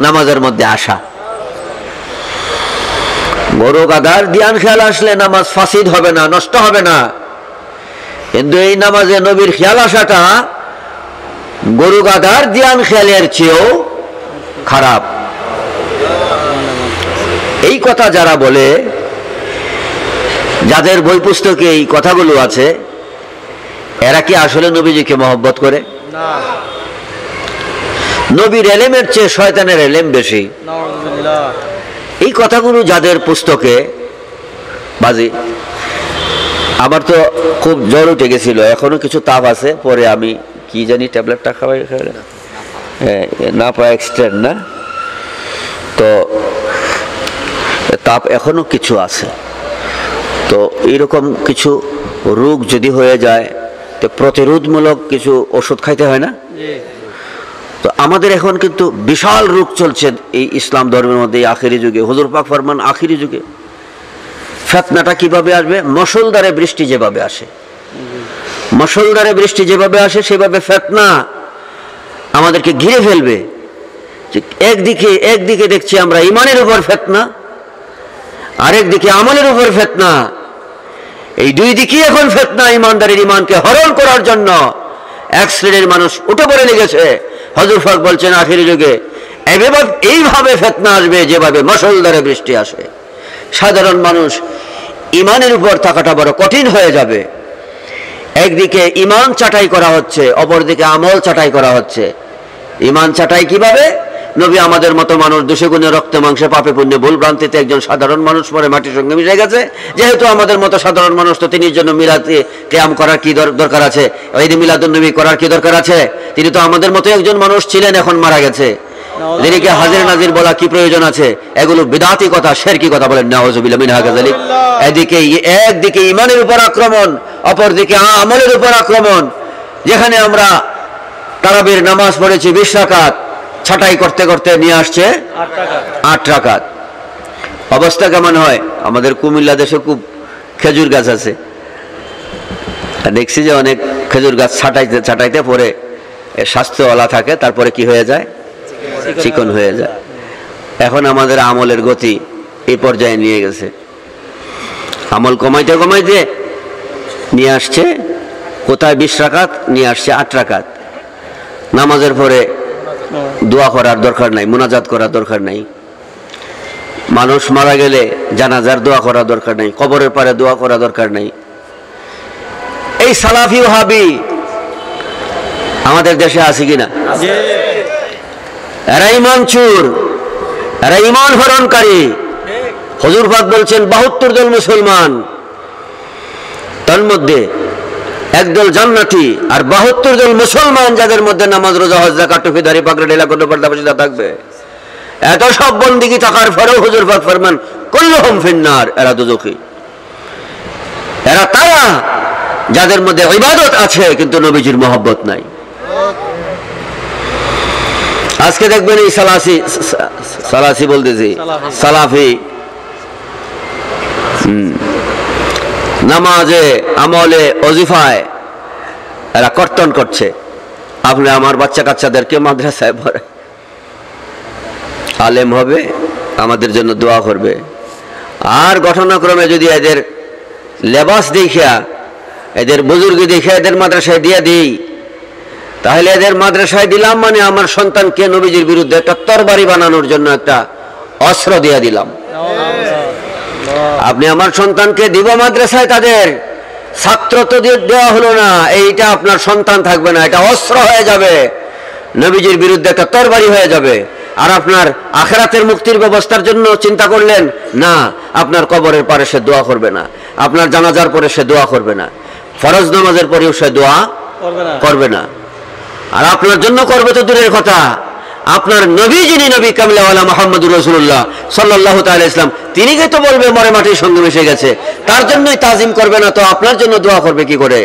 নামাজের মধ্যে আসা। গরু গাদার ধ্যান খেয়াল আসলে নামাজ ফাসিদ হবে না, নষ্ট হবে না, কিন্তু এই নামাজে নবীর খেয়াল আসাটা গরু গাদার ধ্যান খেয়ালের চেয়েও খারাপ। এই কথা যারা বলে, যাদের বই পুস্তকে এই কথাগুলো আছে, এরা কি আসলে নবীজিকে মহব্বত করে? নবীর এলেমের চেয়ে শয়তানের এলেম বেশি। এই কথাগুলো যাদের পুস্তকে বাজি। আমার তো খুব জ্বর উঠে গেছিল, এখনো কিছু তাপ আছে, পরে আমি কি জানি ট্যাবলেটটা খাওয়াই না পাওয়া এক্সটেন্ড না, তো তাপ এখনো কিছু আছে। তো এইরকম কিছু রোগ যদি হয়ে যায় তো প্রতিরোধমূলক কিছু ওষুধ খাইতে হয় না? তো আমাদের এখন কিন্তু বিশাল রোগ চলছে এই ইসলাম ধর্মের মধ্যে আখিরি যুগে। হুজুর পাক ফরমান আখিরি যুগে ফিতনাটা কিভাবে আসবে? মুষলধারে বৃষ্টি যেভাবে আসে, মুষলধারে বৃষ্টি যেভাবে আসে সেভাবে ফিতনা আমাদেরকে ঘিরে ফেলবে। একদিকে দেখছি আমরা ইমানের উপর ফিতনা, আরেকদিকে আমলের উপর ফিতনা। এই দুই দিকেই এখন ফিতনা ইমানদারের ইমানকে হরণ করার জন্য এক শ্রেণীর মানুষ উঠে পড়ে লেগেছে। হুজুর পাক বলছেন আখিরি যুগে এইভাবে ফিতনা আসবে যেভাবে মুষলধারে বৃষ্টি আসে। সাধারণ মানুষ ইমানের উপর থাকাটা বড় কঠিন হয়ে যাবে। একদিকে ইমান চাটাই করা হচ্ছে, অপরদিকে আমল চাটাই করা হচ্ছে। ইমান চাটাই কিভাবে? নবী আমাদের মতো মানুষ, দোষে গুণে রক্তে মাংসে পাপে পুণ্যে ভুল ভ্রান্তিতে একজন সাধারণ মানুষ পরে মাটির সঙ্গে মিশে গেছে। যেহেতু আমাদের মতো সাধারণ মানুষ, তো তিনি জন্য মিলাদে কিয়াম করার কি দরকার আছে? ঈদ মিলাদুন নবী করার কি দরকার আছে? তিনি তো আমাদের মতো একজন মানুষ ছিলেন, এখন মারা গেছে। যিনিকে হাজির নাজির বলা কি প্রয়োজন আছে? এগুলো বিদআতি কথা, শিরকি কথা, বলেন নাউযুবিল্লাহ মিন হাযালিক। একদিকে ইমানের উপর আক্রমণ, অপরদিকে আমলের উপর আক্রমণ। যেখানে আমরা তারাবির নামাজ পড়েছি 20 রাকাত, ছাটাই করতে করতে নিয়ে আসছে 8 রাকাত। অবস্থা কেমন হয়? আমাদের কুমিল্লা দেশে খুব খেজুর গাছ আছে, দেখছি যে অনেক খেজুর গাছ ছাটাইতে পরে স্বাস্থ্যওয়ালা থাকে, তারপরে কি হয়ে যায়? চিকন হয়ে যায়। এখন আমাদের আমলের গতি এই পর্যায়ে নিয়ে গেছে। আমল কমাইতে কমাইতে নিয়ে আসছে কোথায় 20 রাকাত, নিয়ে আসছে 8 রাকাত। নামাজের পরে দোয়া করার দরকার নাই, মুনাজাত করার দরকার নাই। মানুষ মারা গেলে জানাজার দোয়া করার দরকার নাই, কবরের পারে দোয়া করা দরকার নাই। এই সালাফি ওয়াহাবি আমাদের দেশে আছে কিনা? এরা ইমান চোর, এরা ইমান হরণকারী। হুজুর পাক বলছেন 72 দল মুসলমান, তার মধ্যে একদল জান্নাতি আর 72 দল মুসলমান, যাদের মধ্যে নামাজ, রোজা, হজ, যাকাত, টুপি, দাড়ি, পাগড়ি, ঢেলা, কোন পর্দা পর্দা থাকবে। এত সব বন্দেগী থাকার পরেও হুজুর পাক ফরমান কুল্লুহুম ফিন্নার, এরা দুজখী। এরা তারা যাদের মধ্যে ইবাদত আছে কিন্তু নবীজির মহব্বত নাই। আজকে দেখবেন এই সালাসি বলতেছি, সালাফি নামাজে, আমলে, ওজিফায় এরা কর্তন করছে। আপনি আমার বাচ্চা কাচ্চাদেরকে মাদ্রাসায় পড়ে আলেম হবে, আমাদের জন্য দোয়া করবে। আর ঘটনাক্রমে যদি এদের লেবাস দেখিয়া, এদের বুজুর্গি দেখে এদের মাদ্রাসায় দিয়ে দিই, তাহলে এদের মাদ্রাসায় দিলাম মানে আমার সন্তানকে নবীজির বিরুদ্ধে একটা তরবারি বানানোর জন্য একটা অস্ত্র দিয়ে দিলাম। আপনি আমার সন্তানকে দিব মাদ্রাসায়, তাদের ছাত্র তো দেওয়া হলো না, এইটা আপনার সন্তান থাকবে না, এটা অস্ত্র হয়ে যাবে, নবীজির বিরুদ্ধে একটা তরবারি হয়ে যাবে। আর আপনার আখিরাতের মুক্তির ব্যবস্থার জন্য চিন্তা করলেন না, আপনার কবরের পরে সে দোয়া করবে না, আপনার জানাজার পরে সে দোয়া করবে না, ফরজ নামাজের পরেও সে দোয়া করবে না। আর আপনার জন্য করবে তো দূরের কথা, আপনার নবী যিনি নবী কামলাওয়ালা মুহাম্মদুর রাসূলুল্লাহ সাল্লাল্লাহু তাআলা ইসলাম, তিনি তো বলবে মরে মাটির সঙ্গে মিশে গেছে, তার জন্যই তাজিম করবে না তো আপনার জন্য দোয়া করবে কি করে?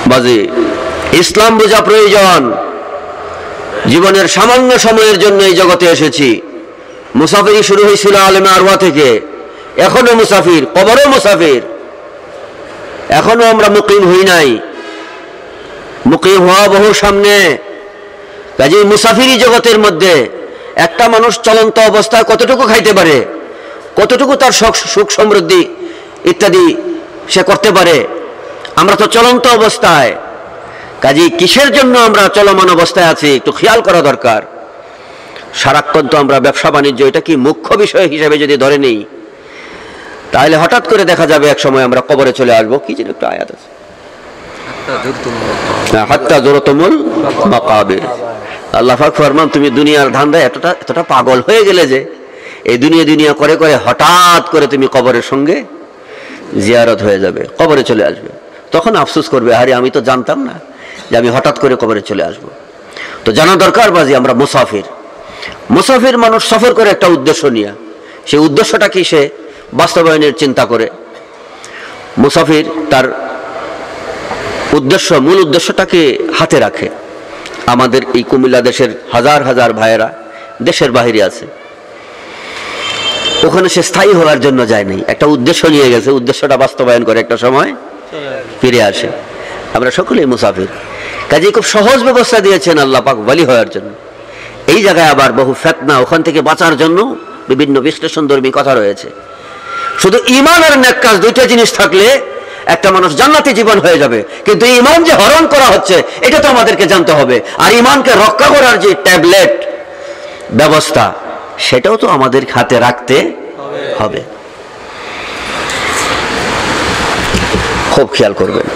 বাজি, ইসলাম বোঝা প্রয়োজন। জীবনের সামান্য সময়ের জন্য এই জগতে এসেছি। মুসাফিরি শুরু হয়েছিল আলেমে আরওয়া থেকে, এখনো মুসাফির, কবরও মুসাফির, এখনো আমরা মুকিম হই নাই, মুকিম হওয়া বহু সামনে। কাজে মুসাফিরি জগতের মধ্যে একটা মানুষ চলন্ত অবস্থায় কতটুকু খাইতে পারে, কতটুকু তার সুখ সমৃদ্ধি ইত্যাদি সে করতে পারে, আমরা তো চলন্ত অবস্থায়। কাজে কিসের জন্য আমরা চলমান অবস্থায় আছি একটু খেয়াল করা দরকার। সারাক্ষণ তো আমরা ব্যবসা বাণিজ্য এটা কি মুখ্য বিষয় হিসেবে যদি ধরে নেই, তাহলে হঠাৎ করে দেখা যাবে এক সময় আমরা কবরে চলে আসবো। কি যেন একটু আয়াত আছে, হাত্তা জুরতুমুল মাকাবির। আল্লাহ পাক ফরমান, তুমি দুনিয়ার ধান্দায় এতটা পাগল হয়ে গেলে যে এই দুনিয়া করে করে হঠাৎ করে তুমি কবরের সঙ্গে জিয়ারত হয়ে যাবে, কবরে চলে আসবে। তখন আফসোস করবে, আরে আমি তো জানতাম না যে আমি হঠাৎ করে কবরে চলে আসব। তো জানা দরকার বাজি আমরা মুসাফির মানুষ সফর করে একটা উদ্দেশ্য নিয়ে, সেই উদ্দেশ্যটা কি সে বাস্তবায়নের চিন্তা করে। মুসাফির তার মূল উদ্দেশ্যটাকে হাতে রাখে। আমাদের এই কুমিল্লা দেশের হাজার হাজার ভাইয়েরা দেশের বাইরে আছে, ওখানে সে স্থায়ী হওয়ার জন্য যায় নাই, একটা উদ্দেশ্য নিয়ে গেছে, উদ্দেশ্যটা বাস্তবায়ন করে একটা সময় ফিরে আসে। আমরা সকলেই মুসাফির। কাজে খুব সহজ ব্যবস্থা দিয়েছেন আল্লাহ পাক ওয়ালি হওয়ার জন্য। এই জায়গায় আবার বহু ফিতনা, ওখান থেকে বাঁচার জন্য বিভিন্ন বিশ্লেষণধর্মী কথা রয়েছে। শুধু ঈমান আর নেক কাজ দুইটা জিনিস থাকলে একটা মানুষ জান্নাতি জীবন হয়ে যাবে। কিন্তু ঈমান যে হরণ করা হচ্ছে এটা তো আমাদেরকে জানতে হবে, আর ঈমানকে রক্ষা করার যে ট্যাবলেট ব্যবস্থা সেটাও তো আমাদের হাতে রাখতে হবে। খুব খেয়াল করবেন।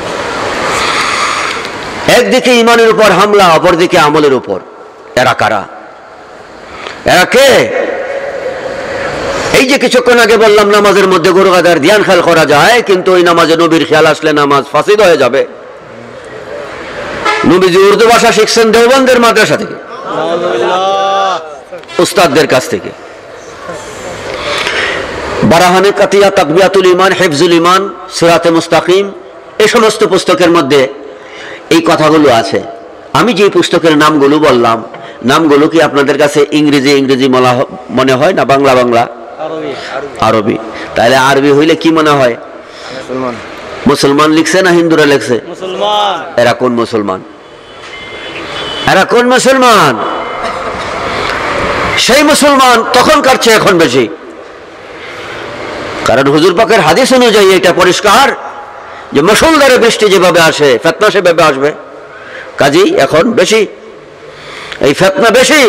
একদিকে ঈমানের উপর হামলা, অপরদিকে আমলের উপর। এরা কারা? এরা কে? এই যে কিছুক্ষণ আগে বললাম নামাজের মধ্যে গরু গাদার ধ্যান খেয়াল করা যায়, কিন্তু ওই নামাজে নবীর খেয়াল আসলে নামাজ ফাসিদ হয়ে যাবে। নবীজি উর্দু ভাষা শিখছেন দেওবন্দের মাদ্রাসা থেকে, উস্তাদদের কাছ থেকে। বারাহানে কাতিয়া, তাকবিয়াতুল ঈমান, হিফজুল ঈমান, সিরাতে মুস্তাকিম, এই সমস্ত পুস্তকের মধ্যে এই কথাগুলো আছে। আমি যে পুস্তকের নামগুলো বললাম, নামগুলো কি আপনাদের কাছে ইংরেজি মনে হয় না বাংলা? আরবি। তাহলে আরবি হইলে কি মনে হয়? মুসলমান লিখছে না হিন্দুরা লিখছে? এরা কোন মুসলমান? সেই মুসলমান তখনকার চেয়ে এখন বেশি। কারণ হুজুর পাকের হাদিস অনুযায়ী এটা পরিষ্কার যে মুসলধারে বৃষ্টি যেভাবে আসে ফিতনা সেভাবে আসবে। কাজেই এখন বেশি, এই ফিতনা বেশি।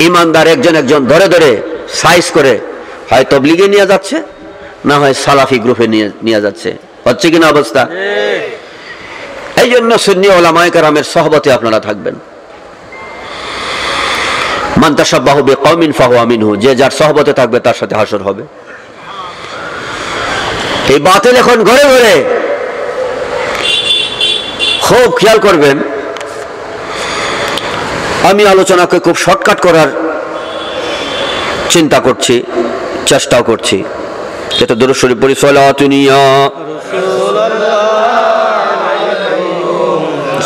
ইমানদার একজন ধরে ধরে সাইজ করে হয় তবলিগে নিয়ে যাচ্ছে, না হয় সালাফি গ্রুপে নিয়ে যাচ্ছে। হচ্ছে কিনা অবস্থা? এই জন্য সুন্নি উলামায়ে কেরামের সহবতে আপনারা থাকবেন। মান তাশাব্বাহা বিকওমিন ফাহুয়া মিনহু, যে যার সহবতে থাকবে তার সাথে হাসর হবে। এই বাতিল এখন ঘরে ঘরে, খুব খেয়াল করবেন। আমি আলোচনাকে খুব শর্টকাট করার চিন্তা করছি, চেষ্টাও করছি। যেটা দুরূদ শরীফ পড়ি, সালাতুন ইয়া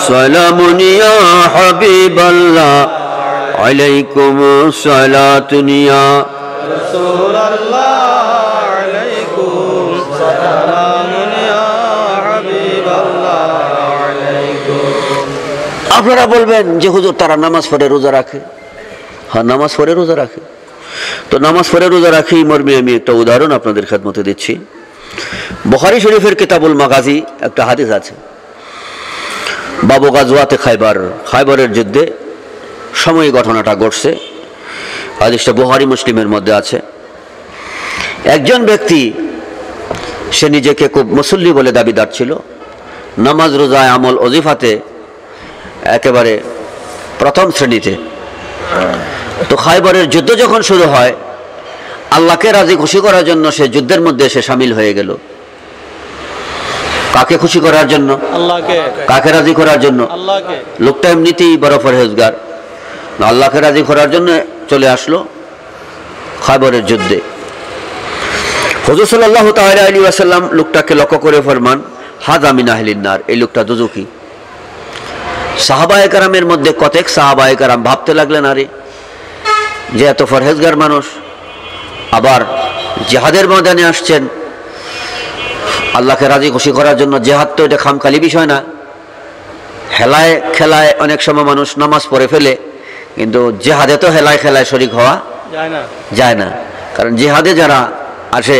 সালামুন ইয়া হাবিবাল্লাহ আলাইকুম সালাতুন ইয়া রাসূলুল্লাহ আলাইকুম সালামুন ইয়া হাবিবাল্লাহ আলাইকুম। আপনারা বলবেন যে হুজুর তারা নামাজ পড়ে রোজা রাখে। হ্যাঁ, নামাজ পড়ে রোজা রাখে। তো নামাজ পড়ে রোজা রাখি মর্মে আমি একটা উদাহরণ আপনাদের খেদমতে দিচ্ছি। বুখারী শরীফের কিতাবুল মাগাজি একটা হাদিস আছে, বাবু গাজওয়াতে খায়বরের যুদ্ধে সময় ঘটনাটা ঘটছে। হাদিসটা বুখারী মুসলিমের মধ্যে আছে। একজন ব্যক্তি, সে নিজেকে খুব মুসল্লি বলে দাবিদার ছিল, নামাজ রোজা আমল ওজিফাতে একেবারে প্রথম শ্রেণীতে। তো খায়বরের যুদ্ধ যখন শুরু হয়, আল্লাহকে রাজি খুশি করার জন্য সে যুদ্ধের মধ্যে সে সামিল হয়ে গেল। কাকে খুশি করার জন্য? আল্লাহকে। কাকে রাজি করার জন্য? আল্লাহকে। লোকটা এমনিতেই বড় পরহেজগার, আল্লাহকে রাজি করার জন্য চলে আসলো খায়বরের যুদ্ধে। হুজুর সাল্লাল্লাহু তাআলা আলাইহি ওয়াসাল্লাম লোকটাকে লক্ষ্য করে ফরমান, হাযা মিন আহলিন নার, এই লোকটা দুজখী। সাহাবায়ে কেরামের মধ্যে কতক সাহাবায়ে কেরাম ভাবতে লাগলেন, আরে যে এত পরহেজগার মানুষ, আবার জিহাদের ময়দানে আসছেন আল্লাহকে রাজি খুশি করার জন্য। জিহাদ তো এটা খামখালি বিষয় না। হেলায় খেলায় অনেক সময় মানুষ নামাজ পড়ে ফেলে, কিন্তু জিহাদে তো হেলায় খেলায় শরীক হওয়া যায় না। কারণ জিহাদে যারা আসে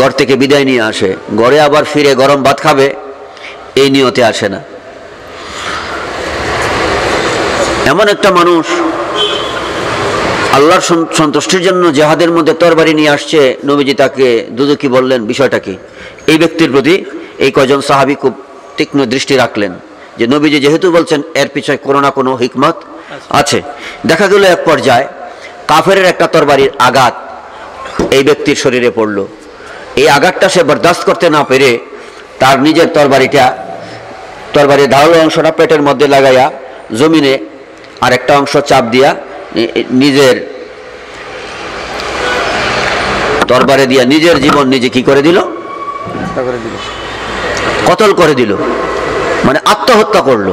ঘর থেকে বিদায় নিয়ে আসে, ঘরে আবার ফিরে গরম ভাত খাবে এই নিয়তে আসে না। এমন একটা মানুষ আল্লাহর সন্তুষ্টির জন্য জিহাদের মধ্যে তরবারি নিয়ে আসছে, নবীজি তাকে দুজখী বললেন, বিষয়টা কি? এই ব্যক্তির প্রতি এই কয়জন সাহাবী খুব তীক্ষ্ণ দৃষ্টি রাখলেন যে নবীজি যেহেতু বলছেন এর পিছনে কোনো না কোনো হিকমত আছে। দেখা গেল এক পর্যায়ে কাফেরের একটা তরবারির আঘাত এই ব্যক্তির শরীরে পড়ল। এই আঘাতটা সে বরদাস্ত করতে না পেরে তার নিজের তরবারির ধারালো অংশটা পেটের মধ্যে লাগাইয়া জমিনে আরেকটা অংশ চাপ দিয়া নিজের তরবারে দিয়া নিজের জীবন নিজে কি করে দিল? কতল করে দিল, মানে আত্মহত্যা করলো।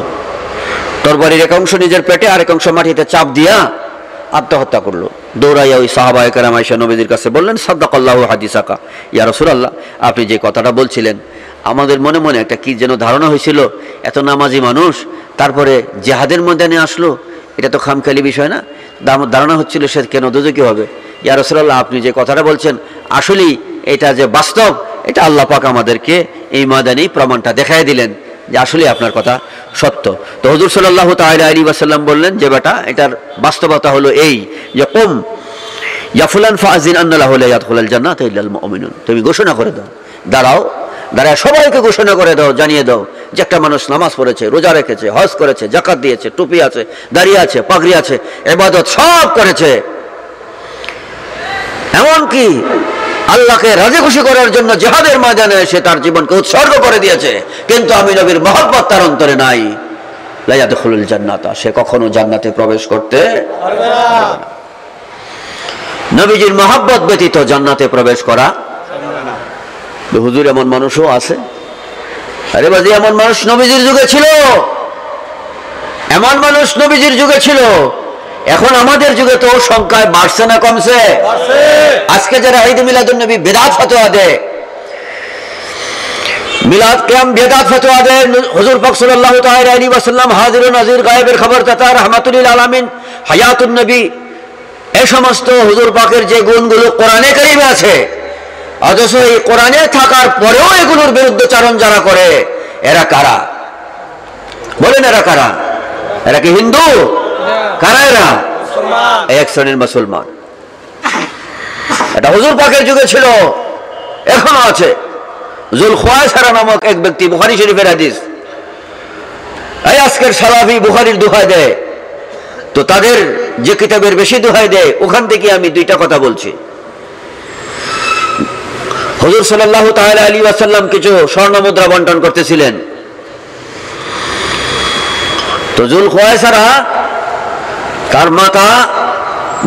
তরবারির এক অংশ নিজের পেটে, আরেক অংশ মাটিতে চাপ দিয়া আত্মহত্যা করলো। দৌড়াইয়া ওই সাহাবায়ে কেরাম আয়েশা নবীর কাছে বললেন, সাদাকাল্লাহু হাদিসাকা, ইয়া রাসূলুল্লাহ, আপনি যে কথাটা বলছিলেন আমাদের মনে মনে একটা কি যেন ধারণা হয়েছিল, এত নামাজি মানুষ তারপরে জিহাদের ময়দানে আসলো, এটা তো খামখালি বিষয় না। ধারণা হচ্ছিল সে কেন দুজখী হবে। ইয়া রাসূলুল্লাহ, আপনি যে কথাটা বলছেন আসলেই এটা যে বাস্তব, এটা আল্লাহ পাক আমাদেরকে এই ময়দানেই প্রমাণটা দেখাই দিলেন যে আসলে আপনার কথা সত্য। তো হুজুর সাল্লাল্লাহু তাআলা আলাইহি ওয়াসাল্লাম বললেন যে বেটা, এটার বাস্তবতা হলো এই যে কুম ইয়া ফুলান ফাযিন আন্না লাহু লা ইয়াদখুলুল জান্নাতা ইল্লাল মুমিনুন, তুমি ঘোষণা করে দাও, দাঁড়ায় সবাইকে ঘোষণা করে দাও, জানিয়ে দাও যে একটা মানুষ নামাজ পড়েছে, রোজা রেখেছে, হজ করেছে, যাকাত দিয়েছে, টুপি আছে, দাড়ি আছে, পাগড়ি আছে, ইবাদত সব করেছে, এমনকি আল্লাহকে রাজি খুশি করার জন্য জিহাদের ময়দানে সে তার জীবনকে উৎসর্গ করে দিয়েছে, কিন্তু আমি নবীর মহব্বত তার অন্তরে নাই, লা ইয়াদখুলুল জান্নাতা, সে কখনো জান্নাতে প্রবেশ করতে পারবে না। নবীজির মহব্বত ব্যতীত জান্নাতে প্রবেশ করা। হুজুর, এমন মানুষও আছে? আরে বাজি, এমন মানুষ নবীজির যুগে ছিল, এমন মানুষ নবীজির যুগে ছিল। এখন আমাদের যুগে তো সংখ্যায় বাড়ছে না কমছে? আজকে যারা ঈদ মিলাদুন নবী বেদাত ফতোয়া দেয়, মিলাদ কিয়াম বেদাত ফতোয়া দেয়, হুজুর পাক সাল্লাল্লাহু তাআলা আলাইহি ওয়াসাল্লাম হাজির ও নাজির, গায়েবের খবর দাতা, রাহমাতুল লিল আলামিন, হায়াতুন নবী, এই সমস্ত হুজুর পাকের যে গুণগুলো কোরআনে কারিমে আছে, অথচ এই কোরআনে থাকার পরেও এগুলোর বিরুদ্ধচারণ যারা করে, এরা কারা? বলেন, এরা কারা? এরা কি হিন্দু? কারা এরা? এক শ্রেণীর মুসলমান। এটা হুজুর পাকের যুগে ছিল, এখনো আছে। যুলখওয়াইসারা নামক এক ব্যক্তি, বুখারী শরীফের হাদিস, এই আজকের সালাফি বুখারীর দোহাই দেয়, তো তাদের যে কিতাবের বেশি দোহাই দেয় ওখান থেকে আমি দুইটা কথা বলছি। হুজুর সাল্লাল্লাহু তাআলা আলাইহি ওয়াসাল্লাম কিছু স্বর্ণ মুদ্রা বন্টন করতেছিলেন, তো যুলখওয়াইসারা তার মাথা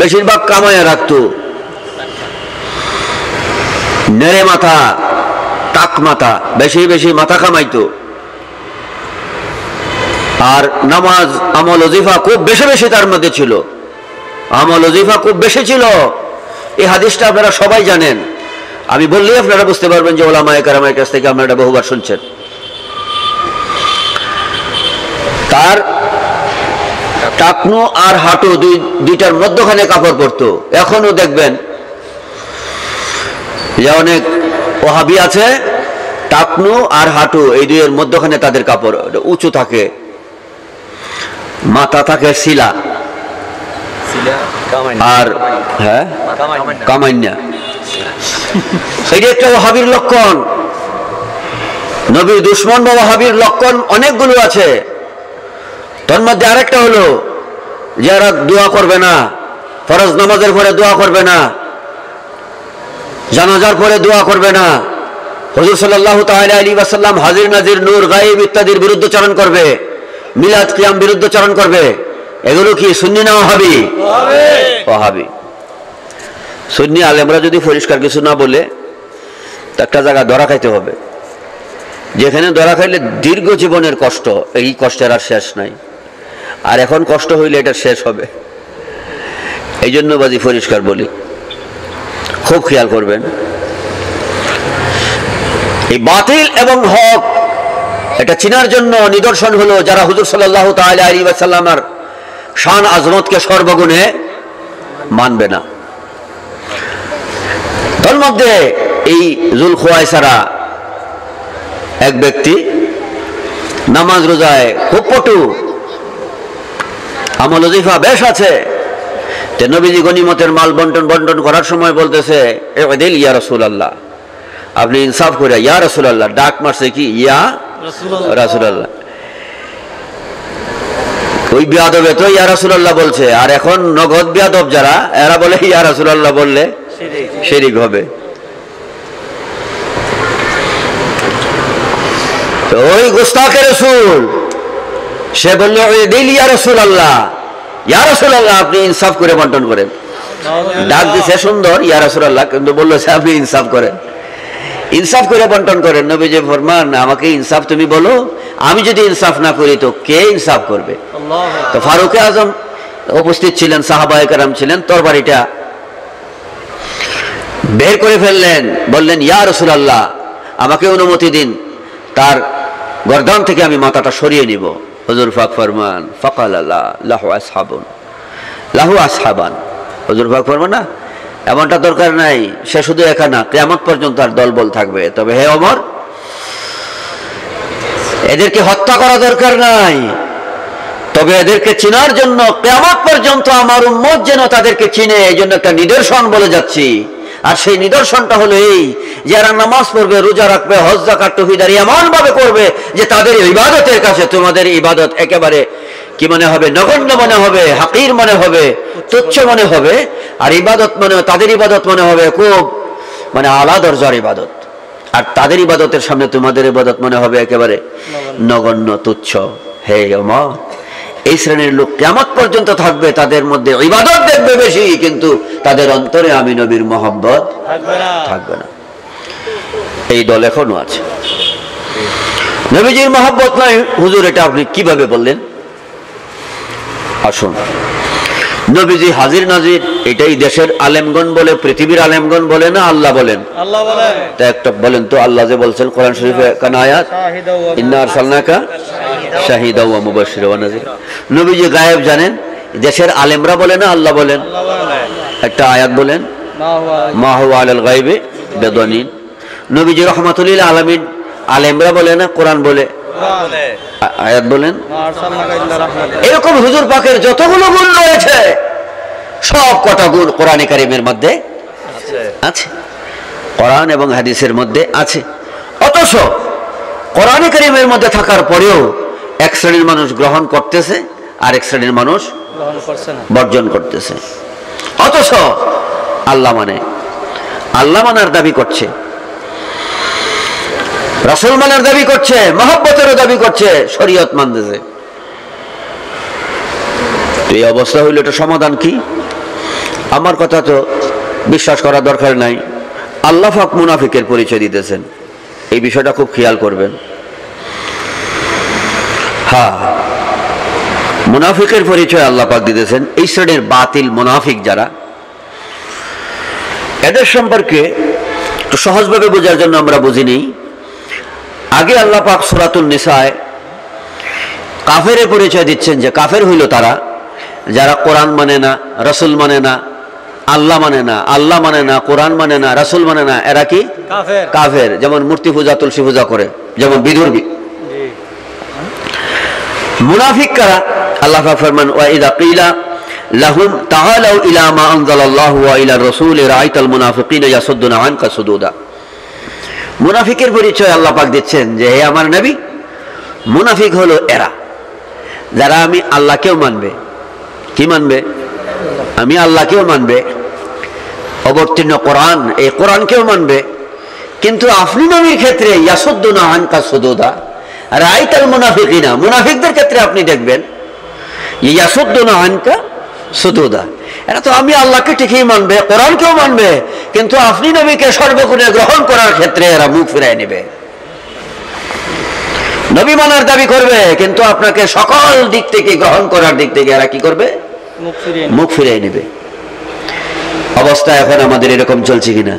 বেশিরভাগ কামাইয়া রাখতো, নেড়ে মাথা, টাক মাথা, বেশি বেশি মাথা কামাইতো, আর নামাজ আমল ওজিফা খুব বেশি বেশি তার মধ্যে ছিল, আমল ওজিফা খুব বেশি ছিল। এই হাদিসটা আপনারা সবাই জানেন, আমি বললেই আপনারা বুঝতে পারবেন যে ওলামায়ে কেরামের কাছ থেকে আপনারা বহুবার শুনছেন। তার টাকনু আর হাঁটু দুইটার মধ্যখানে কাপড় পরতো। এখনো দেখবেন যে অনেক ওহাবি আছে, টাকনু আর হাঁটু এই দুইয়ের মধ্যখানে তাদের কাপড় উঁচু থাকে, মাথা থাকে শিলা, আর হ্যাঁ কামাইন্যা, এটা একটা ওহাবির লক্ষণ। নবীর দুশ্মন বা ওহাবির লক্ষণ অনেকগুলো আছে, তার মধ্যে আরেকটা হলো যারা দোয়া করবে না, ফরজ নামাজের পরে দোয়া করবে না, জানাজার পরে দোয়া করবে না, হুজুর সাল্লাল্লাহু তাআলা আলাইহি ওয়াসাল্লাম হাজির নাজির নূর গায়েব ইত্যাদির বিরুদ্ধচারণ করবে, মিলাদ কিয়াম বিরুদ্ধচারণ করবে, এগুলো কি সুন্নি না ওয়াহাবি? ওয়াহাবি। সুন্নি আলেমরা যদি পরিষ্কার কিছু না বলে একটা জায়গা ধরা খাইতে হবে, যেখানে ধরা খাইলে দীর্ঘ জীবনের কষ্ট, এই কষ্টের আর শেষ নাই, আর এখন কষ্ট হইলে এটা শেষ হবে। এই জন্য বাজি পরিষ্কার বলি, খুব খেয়াল করবেন। এই বাতিল এবং হক এটা চিনার জন্য নিদর্শন হলো যারা হুজুর সাল্লাল্লাহু তাআলা আলাইহি ওয়াসাল্লামের শান আজমতকে সর্বগুণে মানবে না। তার মধ্যে এই যুলখুয়াইসারা এক ব্যক্তি, নামাজ রোজায় খুব পটু, আমল ওজিফা বেশ আছে, তে নবীজি গনিমতের মাল বন্টন করার সময় বলতেছে, ইদিল ইয়া রাসূলুল্লাহ, আপনি ইনসাফ করে, ইয়া রাসূলুল্লাহ, ডাক মারছে কি ইয়া রাসূলুল্লাহ। ওই বিয়াদবে তো ইয়া রাসূলুল্লাহ বলছে, আর এখন নগদ বিয়াদব যারা, এরা বলে ইয়া রাসূলুল্লাহ বললে শিরিক হবে। ওই গুস্তাখে রাসূল সে বলল, ইদিল ইয়া রাসূলুল্লাহ, ইয়া রাসূলুল্লাহ আপনি ইনসাফ করে বন্টন করেন। ডাক দিছে সুন্দর ইয়া রাসূলুল্লাহ, কিন্তু বললো আপনি ইনসাফ করেন, ইনসাফ করে বন্টন করেন। নবীজি ফরমান, আমাকে ইনসাফ তুমি বলো, আমি যদি ইনসাফ না করি তো কে ইনসাফ করবে? তো ফারুক আজম উপস্থিত ছিলেন, সাহাবায়ে কেরাম ছিলেন, তরবারিটা বের করে ফেললেন, বললেন ইয়া রাসূলুল্লাহ আমাকে অনুমতি দিন, তার গর্দান থেকে আমি মাথাটা সরিয়ে নিব। হুজুর পাক ফরমান, ফাকাল লাহু আসহাবুন লাহু আসহাবান, হুজুর পাক ফরমান না, এমনটা দরকার নাই, সে শুধু একা না, কিয়ামত পর্যন্ত তার দলবল থাকবে। তবে হে ওমর, এদেরকে হত্যা করা দরকার নাই, তবে এদেরকে চিনার জন্য কিয়ামত পর্যন্ত আমার উম্মত যেন তাদেরকে চিনে, এই জন্য একটা নিদর্শন বলে যাচ্ছি। আর সেই নিদর্শনটা হলো এই, যারা নামাজ পড়বে, রোজা রাখবে, হজ যাকাত টুপিদারি এমন ভাবে করবে যে তাদের ইবাদতের কাছে তোমাদের ইবাদত একেবারে কি মনে হবে? নগণ্য মনে হবে, হাকির মনে হবে, তুচ্ছ মনে হবে। আর ইবাদত মনে, তাদের ইবাদত মনে হবে খুব মানে আলা দরজার ইবাদত, আর তাদের ইবাদতের সামনে তোমাদের ইবাদত মনে হবে একেবারে নগণ্য, তুচ্ছ। হে ওমর, এই শ্রেণীর লোক কিয়ামত পর্যন্ত থাকবে, তাদের মধ্যে ইবাদত দেখবে বেশি, কিন্তু তাদের অন্তরে আমি নবীর মহব্বত থাকবে না। এই দল এখনো আছে। নবীজির মহব্বত নাই, হুজুর এটা আপনি কিভাবে বললেন? আসুন, নবীজি হাজির নাজির, এটাই দেশের আলেমগণ বলে, পৃথিবীর আলেমগণ বলে না আল্লাহ বলেন? আল্লাহ বলেন। তা একটা বলেন তো, আল্লাহ যে বলছেন কোরআন শরীফে কোন আয়াত? ইন্না আরসালনাকা শাহিদাও ওয়া মুবাশশিরাও ওয়া নাযীরা। নবীজি গায়েব জানেন, দেশের আলেমরা বলে না আল্লাহ বলেন? একটা আয়াত বলেন, মা হুয়া আলাল গায়বি বিদানিন। নবীজি রাহমাতুল লিল আলামিন, আলেমরা বলে না কোরআন বলে? আয়াত বলেন। এরকম হুজুর পাকের যতগুলো গুণ রয়েছে, সব কটা গুণ কোরআনে কারীমের মধ্যে আছে, কোরআন এবং হাদিসের মধ্যে আছে। অথচ কোরআনে কারীমের মধ্যে থাকার পরেও এক শ্রেণীর মানুষ গ্রহণ করতেছে, আর এক শ্রেণীর মানুষ বর্জন করতেছে। অথচ আল্লাহ মানে, আল্লাহ মানার দাবি করছে, রাসূল মানার দাবি করছে, মহব্বতেরও দাবি করছে, শরীয়ত মানতেছে। এই অবস্থা হইল, এটা সমাধান কি? আমার কথা তো বিশ্বাস করার দরকার নাই। আল্লাহ পাক মুনাফিকের পরিচয় দিতেছেন, এই বিষয়টা খুব খেয়াল করবেন। হ্যাঁ, মুনাফিকের পরিচয় আল্লাহ পাক দিতেছেন। এই শ্রেণীর বাতিল মুনাফিক যারা, এদের সম্পর্কে একটু সহজভাবে বোঝার জন্য আমরা বুঝিনি। আগে আল্লাহ পাক সূরাতুন নিসায় কাফেরের পরিচয় দিচ্ছেন, যে কাফের হইল তারা যারা কোরআন মানে না, রাসূল মানে না, আল্লাহ মানে না, আল্লাহ মানে না, কোরআন মানে না, রাসূল মানে না, এরা কি কাফের। যেমন মূর্তি পূজা, তুলসী পূজা করে, যেমন বিধর্মী। মুনাফিক কারা? আল্লাহ পাক ফরমান, ওয়া ইযা কিলা লাহুম তাআলাউ ইলা মা আনজালাল্লাহু ওয়া ইলা রাসূলি রাআইতাল মুনাফিকিনা ইয়াসুদ্দুনা আনকা সুদুদা। মুনাফিকের পরিচয় আল্লাহ পাক দিচ্ছেন যে, হে আমার নবী, মুনাফিক হলো এরা যারা আমি আল্লাহকেও মানবে, কি মানবে? আমি আল্লাহকেও মানবে, অবতীর্ণ কোরআন, এই কোরআনকেও মানবে, কিন্তু আপনি নবীর ক্ষেত্রে ইয়াসুদ্দুনা আনকা সুদুদা, রাআইতাল মুনাফিকিনা, মুনাফিকদের ক্ষেত্রে আপনি দেখবেন ইয়াসুদ্দুনা আনকা সুদুদা, এরা তো আমি আল্লাহকে ঠিকই মানবে, কোরআনকেও মানবে, কিন্তু আপনি নবীকে সর্বগুণে গ্রহণ করার ক্ষেত্রে এরা মুখ ফিরায় নেবে। নবী মানার দাবি করবে, কিন্তু আপনাকে সকল দিক থেকে গ্রহণ করার দিক থেকে এরা কি করবে? মুখ ফিরিয়ে নেবে। অবস্থা এখন আমাদের এরকম চলছে কিনা?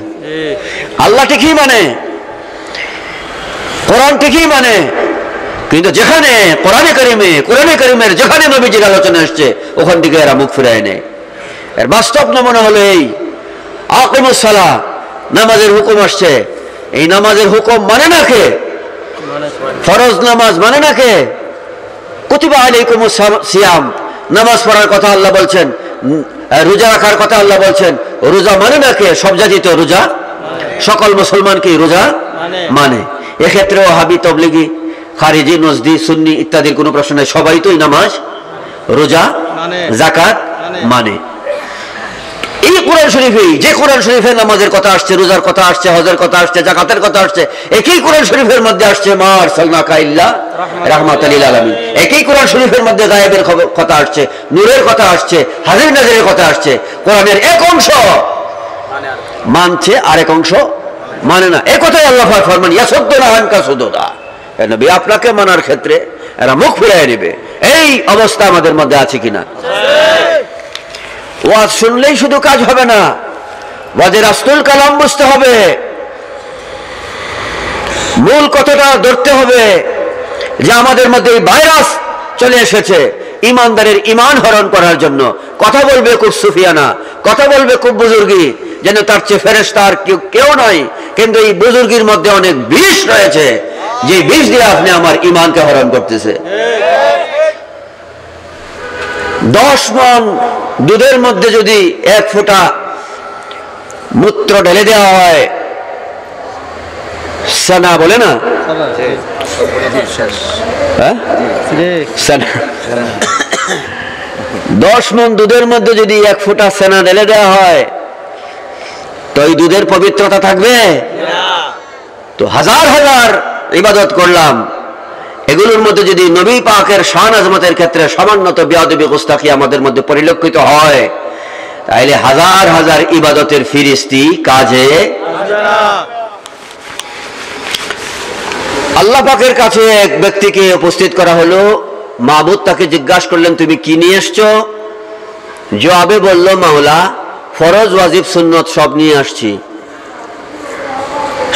আল্লাহ ঠিকই মানে, কোরআন ঠিকই মানে, কিন্তু যেখানে কোরআনে কারিমের যেখানে নবীজির আলোচনা আসছে ওখান থেকে এরা মুখ ফিরায় নেয়। এর বাস্তব নমুনা হলো এই, আকিমুস সালাহ, নামাজের হুকুম আসছে, এই নামাজের হুকুম মানে না কে? ফরজ নামাজ মানে না কে? কুতিবা আলাইকুমুস সিয়াম, নামাজ পড়ার কথা আল্লাহ বলছেন, রোজা রাখার কথা আল্লাহ বলছেন, রোজা মানে না কে? সব জাতি তো রোজা, সকল মুসলমান কি রোজা মানে? এক্ষেত্রে ওয়াহাবি, তবলিগি, খারিজি, নজদি, সুন্নি ইত্যাদির কোনো প্রশ্ন নেই, সবাই তো নামাজ, রোজা, যাকাত মানে। এই কোরআন শরীফেই, যে কোরআন শরীফে নামাজের কথা আসছে, রোজার কথা আসছে, হজের কথা আসছে, যাকাতের কথা আসছে, একই কোরআন শরীফের মধ্যে আসছে মা আরসালনাকা ইল্লা রাহমাতাল লিল আলামিন। একই কোরআন শরীফের মধ্যে গায়েবের কথা আসছে, নূরের কথা আসছে, হাজির নাজিরের কথা আসছে। কোরআনের এক অংশ মানছে, আরেক অংশ মানে না। এই কথাই আল্লাহ ফরমান ইয়াসুদ্দুনা আনকা সুদুদা, নবী আপনাকে মানার ক্ষেত্রে এরা মুখ ফিরিয়ে নেবে। এই অবস্থা আমাদের মধ্যে আছে কিনা? ওয়াজ শুনলেই শুধু কাজ হবে না, ওয়াজের আসল কালাম বুঝতে হবে, মূল কথাটা ধরতে হবে যে আমাদের মধ্যে এই ভাইরাস চলে এসেছে ইমানদারের ইমান হরণ করার জন্য। কথা বলবে খুব সুফিয়ানা, কথা বলবে খুব বুজুর্গি, যেন তার চেয়ে ফেরেশতা আর কেউ নয়, কিন্তু এই বুজুর্গির মধ্যে অনেক বিষ রয়েছে, যে বিষ দিয়ে আপনি আমার ইমানকে হরণ করতেছে। 10 মণ দুধের মধ্যে যদি 1 ফোঁটা মূত্র ঢেলে দেওয়া হয়, সানা বলে না, 10 মণ দুধের মধ্যে যদি 1 ফোঁটা সেনা ঢেলে দেওয়া হয়, তো এই দুধের পবিত্রতা থাকবে? তো হাজার হাজার ইবাদত করলাম, এগুলোর মধ্যে যদি নবী পাকের শান আজমতের ক্ষেত্রে সামান্যত বেয়াদবি গুস্তাখি আমাদের মধ্যে পরিলক্ষিত হয়, তাহলে হাজার হাজার ইবাদতের ফিরিস্তি কাজে। আল্লাহ পাকের কাছে এক ব্যক্তিকে উপস্থিত করা হলো, মাবুদ তাকে জিজ্ঞাসা করলেন তুমি কি নিয়ে এসছো? জবাবে বলল, মাওলা ফরজ, ওয়াজিব, সুন্নত সব নিয়ে আসছি,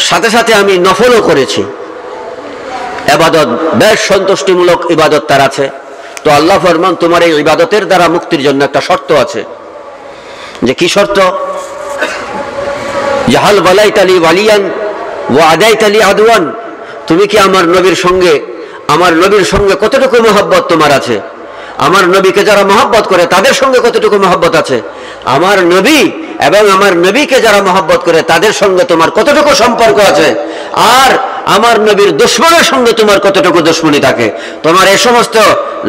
সাথে সাথে আমি নফলও করেছি। ইবাদত বেশ সন্তুষ্টিমূলক ইবাদত তার আছে। তো আল্লাহ ফরমান তোমার এই ইবাদতের দ্বারা মুক্তির জন্য একটা শর্ত আছে। যে কি শর্ত? জাহাল ওয়ালাইতালি ওয়ালিয়ান ওয়া আদাইতালি আদওয়ান, তুমি কি আমার নবীর সঙ্গে কতটুকু মহব্বত তোমার আছে? আমার নবীকে যারা মহব্বত করে তাদের সঙ্গে কতটুকু মহব্বত আছে? আমার নবী এবং আমার নবীকে যারা মহব্বত করে তাদের সঙ্গে তোমার কতটুকু সম্পর্ক আছে? আর আমার নবীর দুশমনের সঙ্গে তোমার কতটুকু দুশমনি থাকে? তোমার এই সমস্ত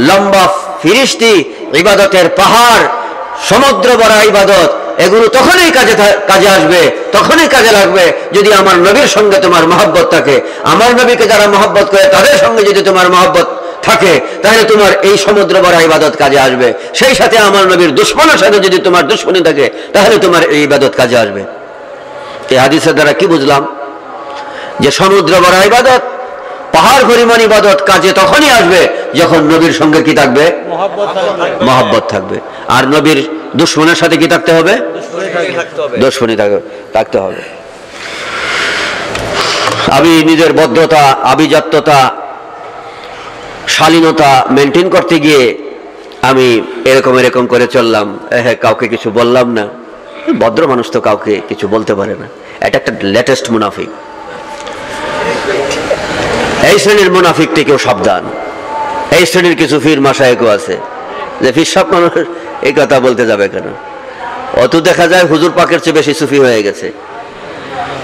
লম্বা ফিরিস্তি ইবাদতের পাহাড়, সমুদ্র ভরা ইবাদত, এগুলো তখনই কাজে আসবে, তখনই কাজে লাগবে যদি আমার নবীর সঙ্গে তোমার মহব্বত থাকে। আমার নবীকে যারা মহব্বত করে তাদের সঙ্গে যদি তোমার মহব্বত থাকে, তাহলে তোমার এই সমুদ্র ভরা ইবাদত কাজে আসবে। সেই সাথে আমার নবীর দুশমনের সাথে যদি তোমার দুশমনি থাকে, তাহলে তোমার এই ইবাদত কাজে আসবে। এই হাদিসের দ্বারা কি বুঝলাম? যে সমুদ্র ভরা ইবাদত, পাহাড় পরিমাণ ইবাদত কাজে তখনই আসবে যখন নবীর সঙ্গে কি থাকবে? মহব্বত থাকবে। আর নবীর দুশমনের সাথে কি থাকতে হবে? দুশমনি থাকতে হবে। আমি নিজের বদ্ধতা, আভিজাত্যতা, শালীনতা মেনটেন করতে গিয়ে আমি এরকম করে চললাম, কাউকে কিছু বললাম না। ভদ্র মানুষ তো কাউকে কিছু বলতে পারে না। এটা একটা লেটেস্ট মুনাফিক। এই শ্রেণীর মুনাফিক থেকেও সাবধান। এই শ্রেণীর কিছু ফির মাশায়েখও আছে যে ফির সব মানুষ এই কথা বলতে যাবে কেন? অত দেখা যায় হুজুর পাকের চেয়ে বেশি সুফি হয়ে গেছে।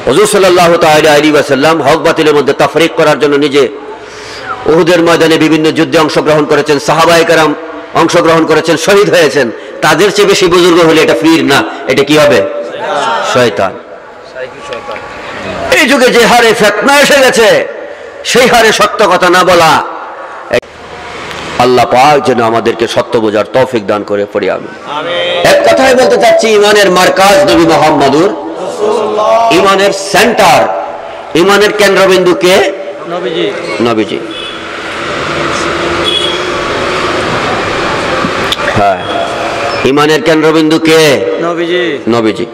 হুজুর সাল্লাল্লাহু তাআলা আলাইহি ওয়াসাল্লাম হক বাতিলের মধ্যে তাফরিক করার জন্য নিজে উহুদের ময়দানে বিভিন্ন যুদ্ধে অংশগ্রহণ করেছেন, সাহাবায়ে কেরাম অংশগ্রহণ করেছেন, শহীদ হয়েছেন। তাদের চেয়ে বেশি বুজুর্গ হলে এটা ফির না, এটা কি হবে? শয়তান। এই যুগে যে হারে ফিতনা এসে গেছে, সেই হারে সত্য কথা না বলা। আল্লাহ পাক যেন আমাদেরকে সত্য বোঝার তৌফিক দান করে, পড়ি আমিন। এক কথায় বলতে চাচ্ছি, ইমানের মার্কাজ নবী মুহাম্মদুর রাসূলুল্লাহ, ইমানের সেন্টার, ইমানের কেন্দ্রবিন্দু কে? নবীজি। নবীজি, হ্যাঁ, ইমানের কেন্দ্রবিন্দু কে? নবীজি। নবীজি।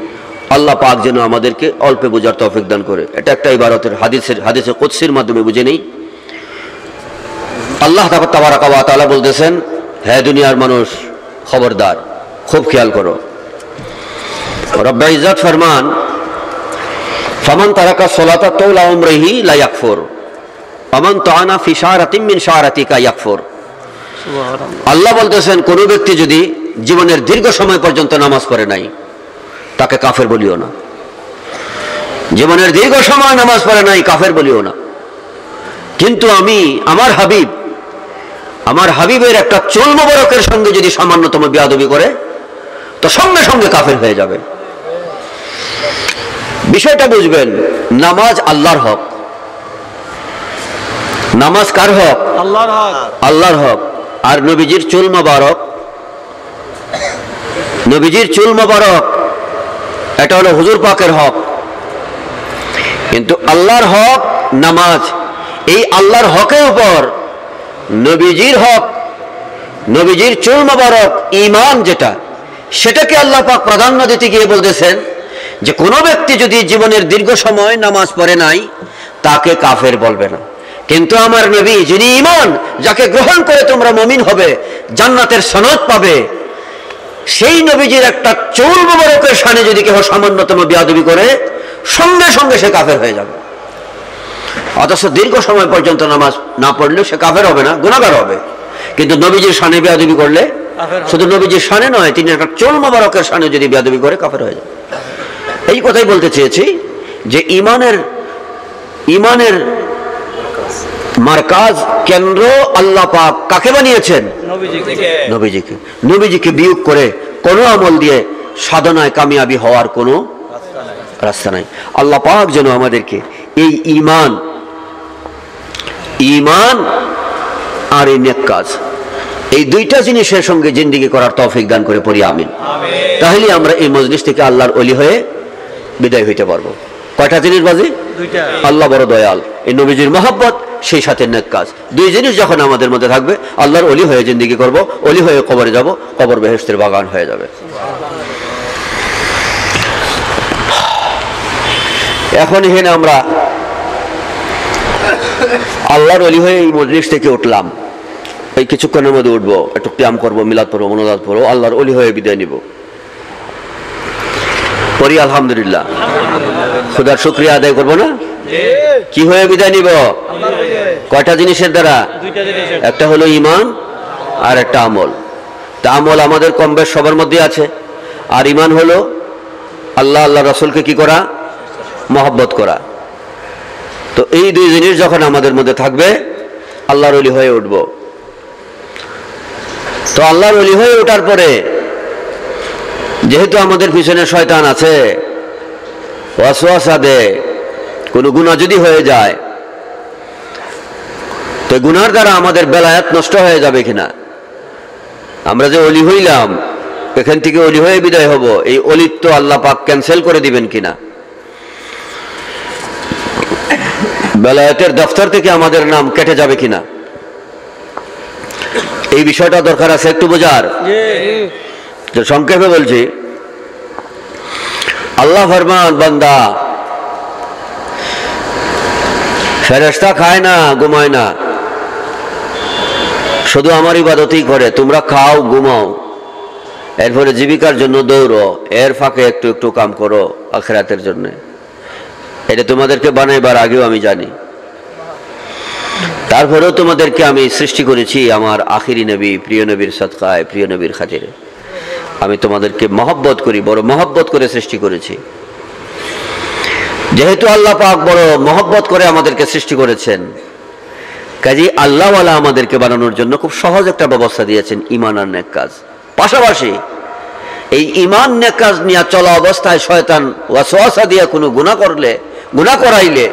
আল্লাহ পাক যেন আমাদেরকে অল্পে বোঝার তৌফিক দান করে। এটা একটা ইবারতের হাদিসে কুদসির মাধ্যমে বুঝে নেই। আল্লাহ তাবারাকা ওয়া তাআলা বলতেছেন, হে দুনিয়ার মানুষ, খবরদার, খুব খেয়াল করো। রব্বুল ইজ্জত ফরমান, ফামান তারাকা সলাতা তাওলা উমরিহি লা ইয়াকফুর ওয়ামান তাআনা ফি শারাতিন মিন শারাতিকা ইয়াকফুর। আল্লাহ বলতেছেন, কোন ব্যক্তি যদি জীবনের দীর্ঘ সময় পর্যন্ত নামাজ পড়ে নাই, তাকে কাফের বলিও না। জীবনের দীর্ঘ সময় নামাজ পড়ে নাই, কাফের বলিও না। কিন্তু আমি আমার হাবিবের একটা চুল মোবারকের সঙ্গে যদি সামান্যতম বেয়াদবি করে, তো সঙ্গে সঙ্গে কাফের হয়ে যাবে। বিষয়টা বুঝবেন, নামাজ আল্লাহর হক। নামাজ কার হক? আল্লাহর হক। আল্লাহর হক। আর নবীজির চুল মোবারক, নবীজির চুল মোবারক, এটা হলো হুজুর পাকের হক। কিন্তু আল্লাহর হক নামাজ, এই আল্লাহর হকের উপর নবীজির হক, নবীজির চুল মোবারক, ঈমান যেটা, সেটাকে আল্লাহ পাক প্রাধান্য দিতে গিয়ে বলতেছেন যে কোনো ব্যক্তি যদি জীবনের দীর্ঘ সময় নামাজ পড়ে নাই, তাকে কাফের বলবে না। কিন্তু আমার নবী, যিনি ঈমান, যাকে গ্রহণ করে তোমরা মুমিন হবে, জান্নাতের সনদ পাবে, সেই নবীজির একটা চুল মোবারকের শানে যদি কেউ সামান্যতম বেয়াদবি করে, সঙ্গে সঙ্গে সে কাফের হয়ে যাবে। অথচ দীর্ঘ সময় পর্যন্ত নামাজ না পড়লেও সে কাফের হবে না, গুনাহগার হবে। কিন্তু নবীজির শানে বেয়াদবি করলে, শুধু নবীজির শানে নয়, তিনি একটা চুল মোবারকের শানে যদি বেয়াদবি করে, কাফের হয়ে যাবে। এই কথাই বলতে চেয়েছি যে ইমানের মারকাজ, কেন্দ্র আল্লাহ পাক কাকে বানিয়েছেন? নবীজিকে। নবীজিকে বিয়োগ করে কোন আমল দিয়ে সাধনায় কামিয়াবি হওয়ার কোনো রাস্তা নাই। আল্লাহ পাক যেন আমাদেরকে এই ঈমান আর এই নেক কাজ, এই দুইটা জিনিসের সঙ্গে জিন্দেগি করার তৌফিক দান করে, পড়ি আমিন। তাহলে আমরা এই মজলিস থেকে আল্লাহর ওলি হয়ে বিদায় হইতে পারবো। কয়টা জিনিস বাজি? দুইটা। আল্লাহ বড় দয়াল, এই নবীজির মহব্বত, সেই সাথে নেক কাজ, দুই জিনিস যখন আমাদের মধ্যে থাকবে, আল্লাহর ওলি হয়ে জিন্দেগি করব, ওলি হয়ে কবরে যাব, কবর বেহেশতের বাগান হয়ে যাবে। এখন এখানে আমরা আল্লাহর ওলি হয়ে এই মজলিস থেকে উঠলাম, এই কিছুক্ষণের মধ্যে উঠবো, একটু কিয়াম করবো, মিলাদ পড়বো, মুনাজাত পড়বো, আল্লাহর ওলি হয়ে বিদায় নিব। পড়ি আলহামদুলিল্লাহ, খুদার শুকরিয়া আদায় করবো না? কি হয়ে বিদায় নিব? কয়টা জিনিসের দ্বারা? একটা হলো ঈমান আর একটা আমল। তা আমল আমাদের কম বেশ সবার মধ্যে আছে, আর ঈমান হলো আল্লাহ রাসূলকে কি করা? মহব্বত করা। তো এই দুই জিনিস যখন আমাদের মধ্যে থাকবে, আল্লাহর ওলি হয়ে উঠব। তো আল্লাহর ওলি হয়ে ওঠার পরে, যেহেতু আমাদের পিছনে শয়তান আছে, ওয়াসওয়াসা দেয়, কোনো গুনাহ যদি হয়ে যায়, তো গুনার দ্বারা আমাদের বেলায়াত নষ্ট হয়ে যাবে কিনা, আমরা যে ওলি হইলাম, এখান থেকে ওলি হয়ে বিদায় হব, এই ওলিত্ব আল্লাহ পাক ক্যান্সেল করে দিবেন কিনা, বেলায়েতের দফতর থেকে আমাদের নাম কেটে যাবে কিনা, এই বিষয়টা দরকার আছে একটু বোঝার। সংক্ষেপে বলছি, আল্লাহ ফরমান, বান্দা ফেরেশতা খায় না, ঘুমায় না, শুধু আমার ইবাদতই করে। তোমরা খাও, ঘুমাও, এরপরে জীবিকার জন্য দৌড়ো, এর ফাঁকে একটু একটু কাম করো আখিরাতের জন্য। এটা তোমাদেরকে বানাইবার আগেও আমি জানি। তারপরেও তোমাদেরকে আমি সৃষ্টি করেছি আমার আখিরি নবী, প্রিয় নবীর সদকায়, প্রিয় নবীর খাতিরে। আমি তোমাদেরকে মহব্বত করি, বড় মহব্বত করে সৃষ্টি করেছি। যেহেতু আল্লাহ পাক বড় মহব্বত করে আমাদেরকে সৃষ্টি করেছেন, কাজী আল্লাহওয়ালা আমাদেরকে বানানোর জন্য খুব সহজ একটা ব্যবস্থা দিয়েছেন, ঈমান আর নেক কাজ। পাশাপাশি এই ঈমান নেক কাজ নিয়ে চলা অবস্থায় শয়তান ওয়াসওয়াসা দিয়ে কোনো গুনাহ করলে, গুনাহ করাইলে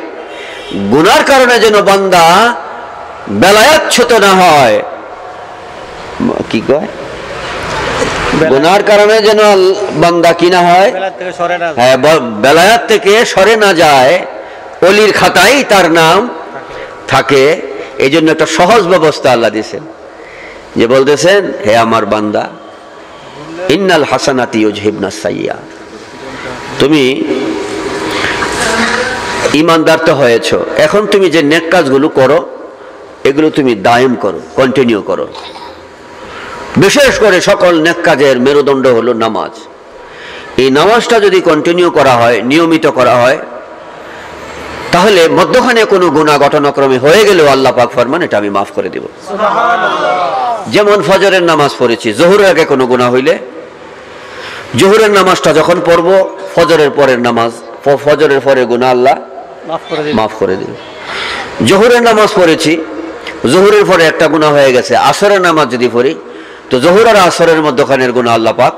গুনার কারণে যেন বান্দা বেলায়াতচ্যুত না হয়, কি কয়, গুনার কারণে যেন বান্দা কি না হয়, হ্যাঁ, বেলায়াত থেকে সরে না যায়, ওলির খাতায় তার নাম থাকে। এই জন্য একটা সহজ ব্যবস্থা আল্লাহ দিয়েছেন, যে বলতেছেন, হে আমার বান্দা, ইন্নাল হাসানাতি ইউযহিবনাস সাইয়্যাত, তুমি ঈমানদার তো হয়েছো, এখন তুমি যে নেক কাজগুলো করো এগুলো তুমি দায়েম করো, কন্টিনিউ করো। বিশেষ করে সকল নেক কাজের মেরুদণ্ড হলো নামাজ। এই নামাজটা যদি কন্টিনিউ করা হয়, নিয়মিত করা হয়, তাহলে মধ্যখানে কোনো গুনাহ ঘটনাক্রমে হয়ে গেলেও আল্লাহ পাক ফরমান এটা আমি মাফ করে দেব। যেমন ফজরের নামাজ পড়েছি, জোহরের আগে কোনো গুনাহ হইলে জোহরের নামাজটা যখন পড়বো, ফজরের পরের নামাজ, ফজরের পরে গুনাহ আল্লাহ মাফ করে দেবে। জোহরের নামাজ পড়েছি, জোহরের পরে একটা গুনাহ হয়ে গেছে, আসরের নামাজ যদি পড়ি তো জোহর আর আসরের মধ্যখানের গুনাহ আল্লাহ পাক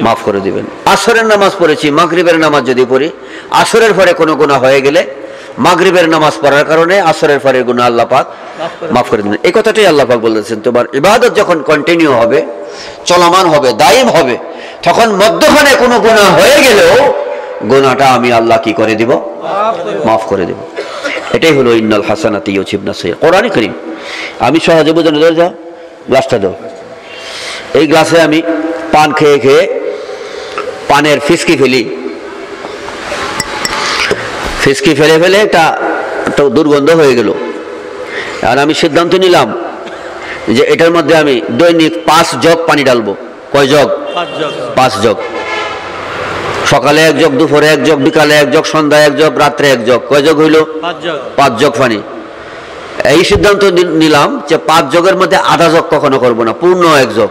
মাফ করে দিবেন। আসরের নামাজ পড়েছি, মাগরিবের নামাজ যদি পড়ি, আসরের পরে কোনো গুনাহ হয়ে গেলে মাগরিবের নামাজ পড়ার কারণে আসরের পরে গুনাহ আল্লাহ পাক মাফ করে দিবেন। এই কথাটাই আল্লাহ পাক বলেছেন, তোমার ইবাদত যখন কন্টিনিউ হবে, চলমান হবে, দায়ম হবে, তখন মধ্যখানে কোনো গুনাহ হয়ে গেলেও গুনাহটা আমি আল্লাহ কি করে দিব, মাফ করে দেব। এটাই হলো ইন্নাল হাসানাতি ইউযহিবনাস সাইয়্যাত। কোরআনে কারীম আমি সহজে বোঝানো যায়, যাও গ্লাসটা দাও। এই গ্লাসে আমি পান খেয়ে খেয়ে পানের ফিসকি ফেলি, ফিসকি ফেলে ফেলে একটা দুর্গন্ধ হয়ে গেল। আর আমি সিদ্ধান্ত নিলাম যে এটার মধ্যে আমি দৈনিক 5 জগ পানি ঢালবো। কয় জগ? 5 জগ। সকালে 1 জগ, দুপুরে 1 জগ, বিকালে 1 জগ, সন্ধ্যায় 1 জগ, রাত্রে 1 জগ। কয় জগ হইল? 5 জগ পানি। এই সিদ্ধান্ত নিলাম যে 5 জগের মধ্যে আধা জগ কখনো করবো না, পূর্ণ 1 জগ।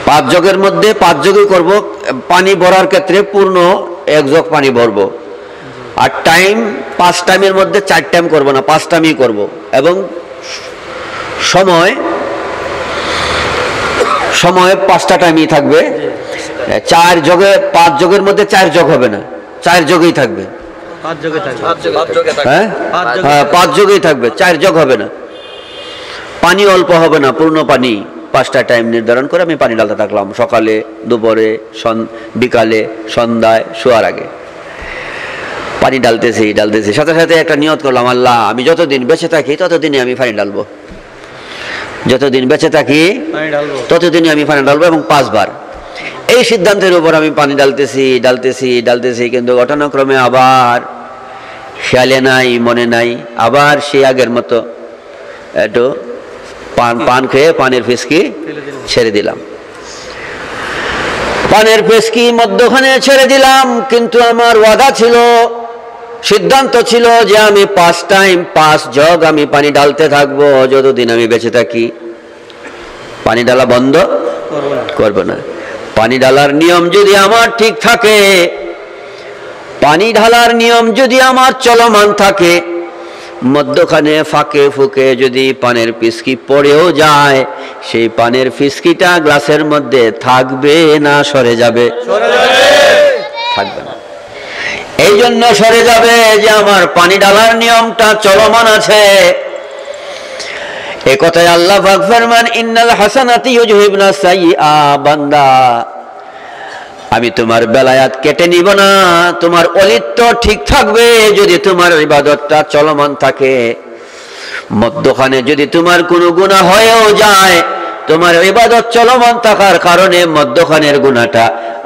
5 জগের মধ্যে 5 জগই করবো। পানি ভরার ক্ষেত্রে পূর্ণ 1 জগ পানি ভরবো। আর টাইম 5 টাইমের মধ্যে 4 টাইম করবো না, 5 টাইমই করবো। এবং সময় 5টা টাইমই থাকবে। 4 জগে 5 জগের মধ্যে 4 জগ হবে না, 4 জগই থাকবে। 5 জগই থাকবে, 4 জগ হবে না। পানি অল্প হবে না, পূর্ণ পানি। 5টা টাইম নির্ধারণ করে আমি পানি ঢালতে থাকলাম, সকালে, দুপুরে, বিকালে, সন্ধ্যায়, শোয়ার আগে পানি ঢালতেছি। সাথে সাথে একটা নিয়ত করলাম, আল্লাহ আমি যতদিন বেঁচে থাকি ততদিনই আমি পানি ঢালবো, যতদিন বেঁচে থাকি ততদিনই আমি পানি ঢালবো, এবং 5 বার। এই সিদ্ধান্তের উপর আমি পানি ঢালতেছি, কিন্তু ঘটনাক্রমে আবার খেয়ালে নাই, মনে নাই, আবার সে আগের মতো একটু পান খেয়ে পানের ফিসকি ছেড়ে দিলাম। পানের ফিসকি মধ্যখানে ছেড়ে দিলাম, কিন্তু আমার ওয়াদা ছিল, সিদ্ধান্ত ছিল যে আমি 5 টাইম 5 জগ আমি পানি ঢালতে থাকবো যতদিন আমি বেঁচে থাকি। পানি ঢালা বন্ধ করবো না। পানি ঢালার নিয়ম যদি আমার ঠিক থাকে, পানি ঢালার নিয়ম যদি আমার চলমান থাকে, মধ্যখানে ফাঁকে ফুকে যদি পানের ফিসকি পড়েও যায়, সেই পানের ফিসকিটা গ্লাসের মধ্যে থাকবে না সরে যাবে? থাকবে না। এই জন্য সরে যাবে যে আমার পানি ঢালার নিয়মটা চলমান আছে। এ কথায় আল্লাহ পাক ফরমান, ইন্নাল হাসানাতি ইউযহিবনাস সাইয়্যাত। বান্দা, আমি তোমার বেলায়াত কেটে নিব না, তোমার অলিত্ব ঠিক থাকবে যদি তোমার ইবাদতটা চলমান থাকে। মধ্যখানে যদি তোমার কোনো গুনাহ হয়েও যায়, তোমার ইবাদত চলমান থাকার কারণে মধ্যখানের গুনাহটা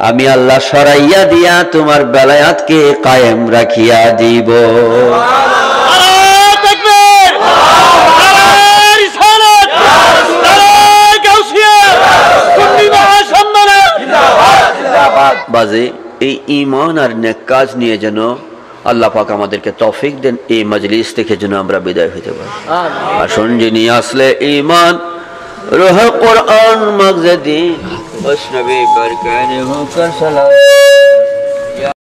আমি আল্লাহ সরাইয়া দিয়া তোমার বেলায়াতকে কায়েম রাখিয়া দিব। বাজে এই ঈমান আর নেক কাজ নিয়ে যেন আল্লাহ পাক আমাদেরকে তৌফিক দেন, এই মজলিস থেকে যেন আমরা বিদায় হতে পারি। আসুন যিনি আসলে ঈমান রূহ কুরআন মগজদি ওয়াসনবী বরকানে হোকর সালাম।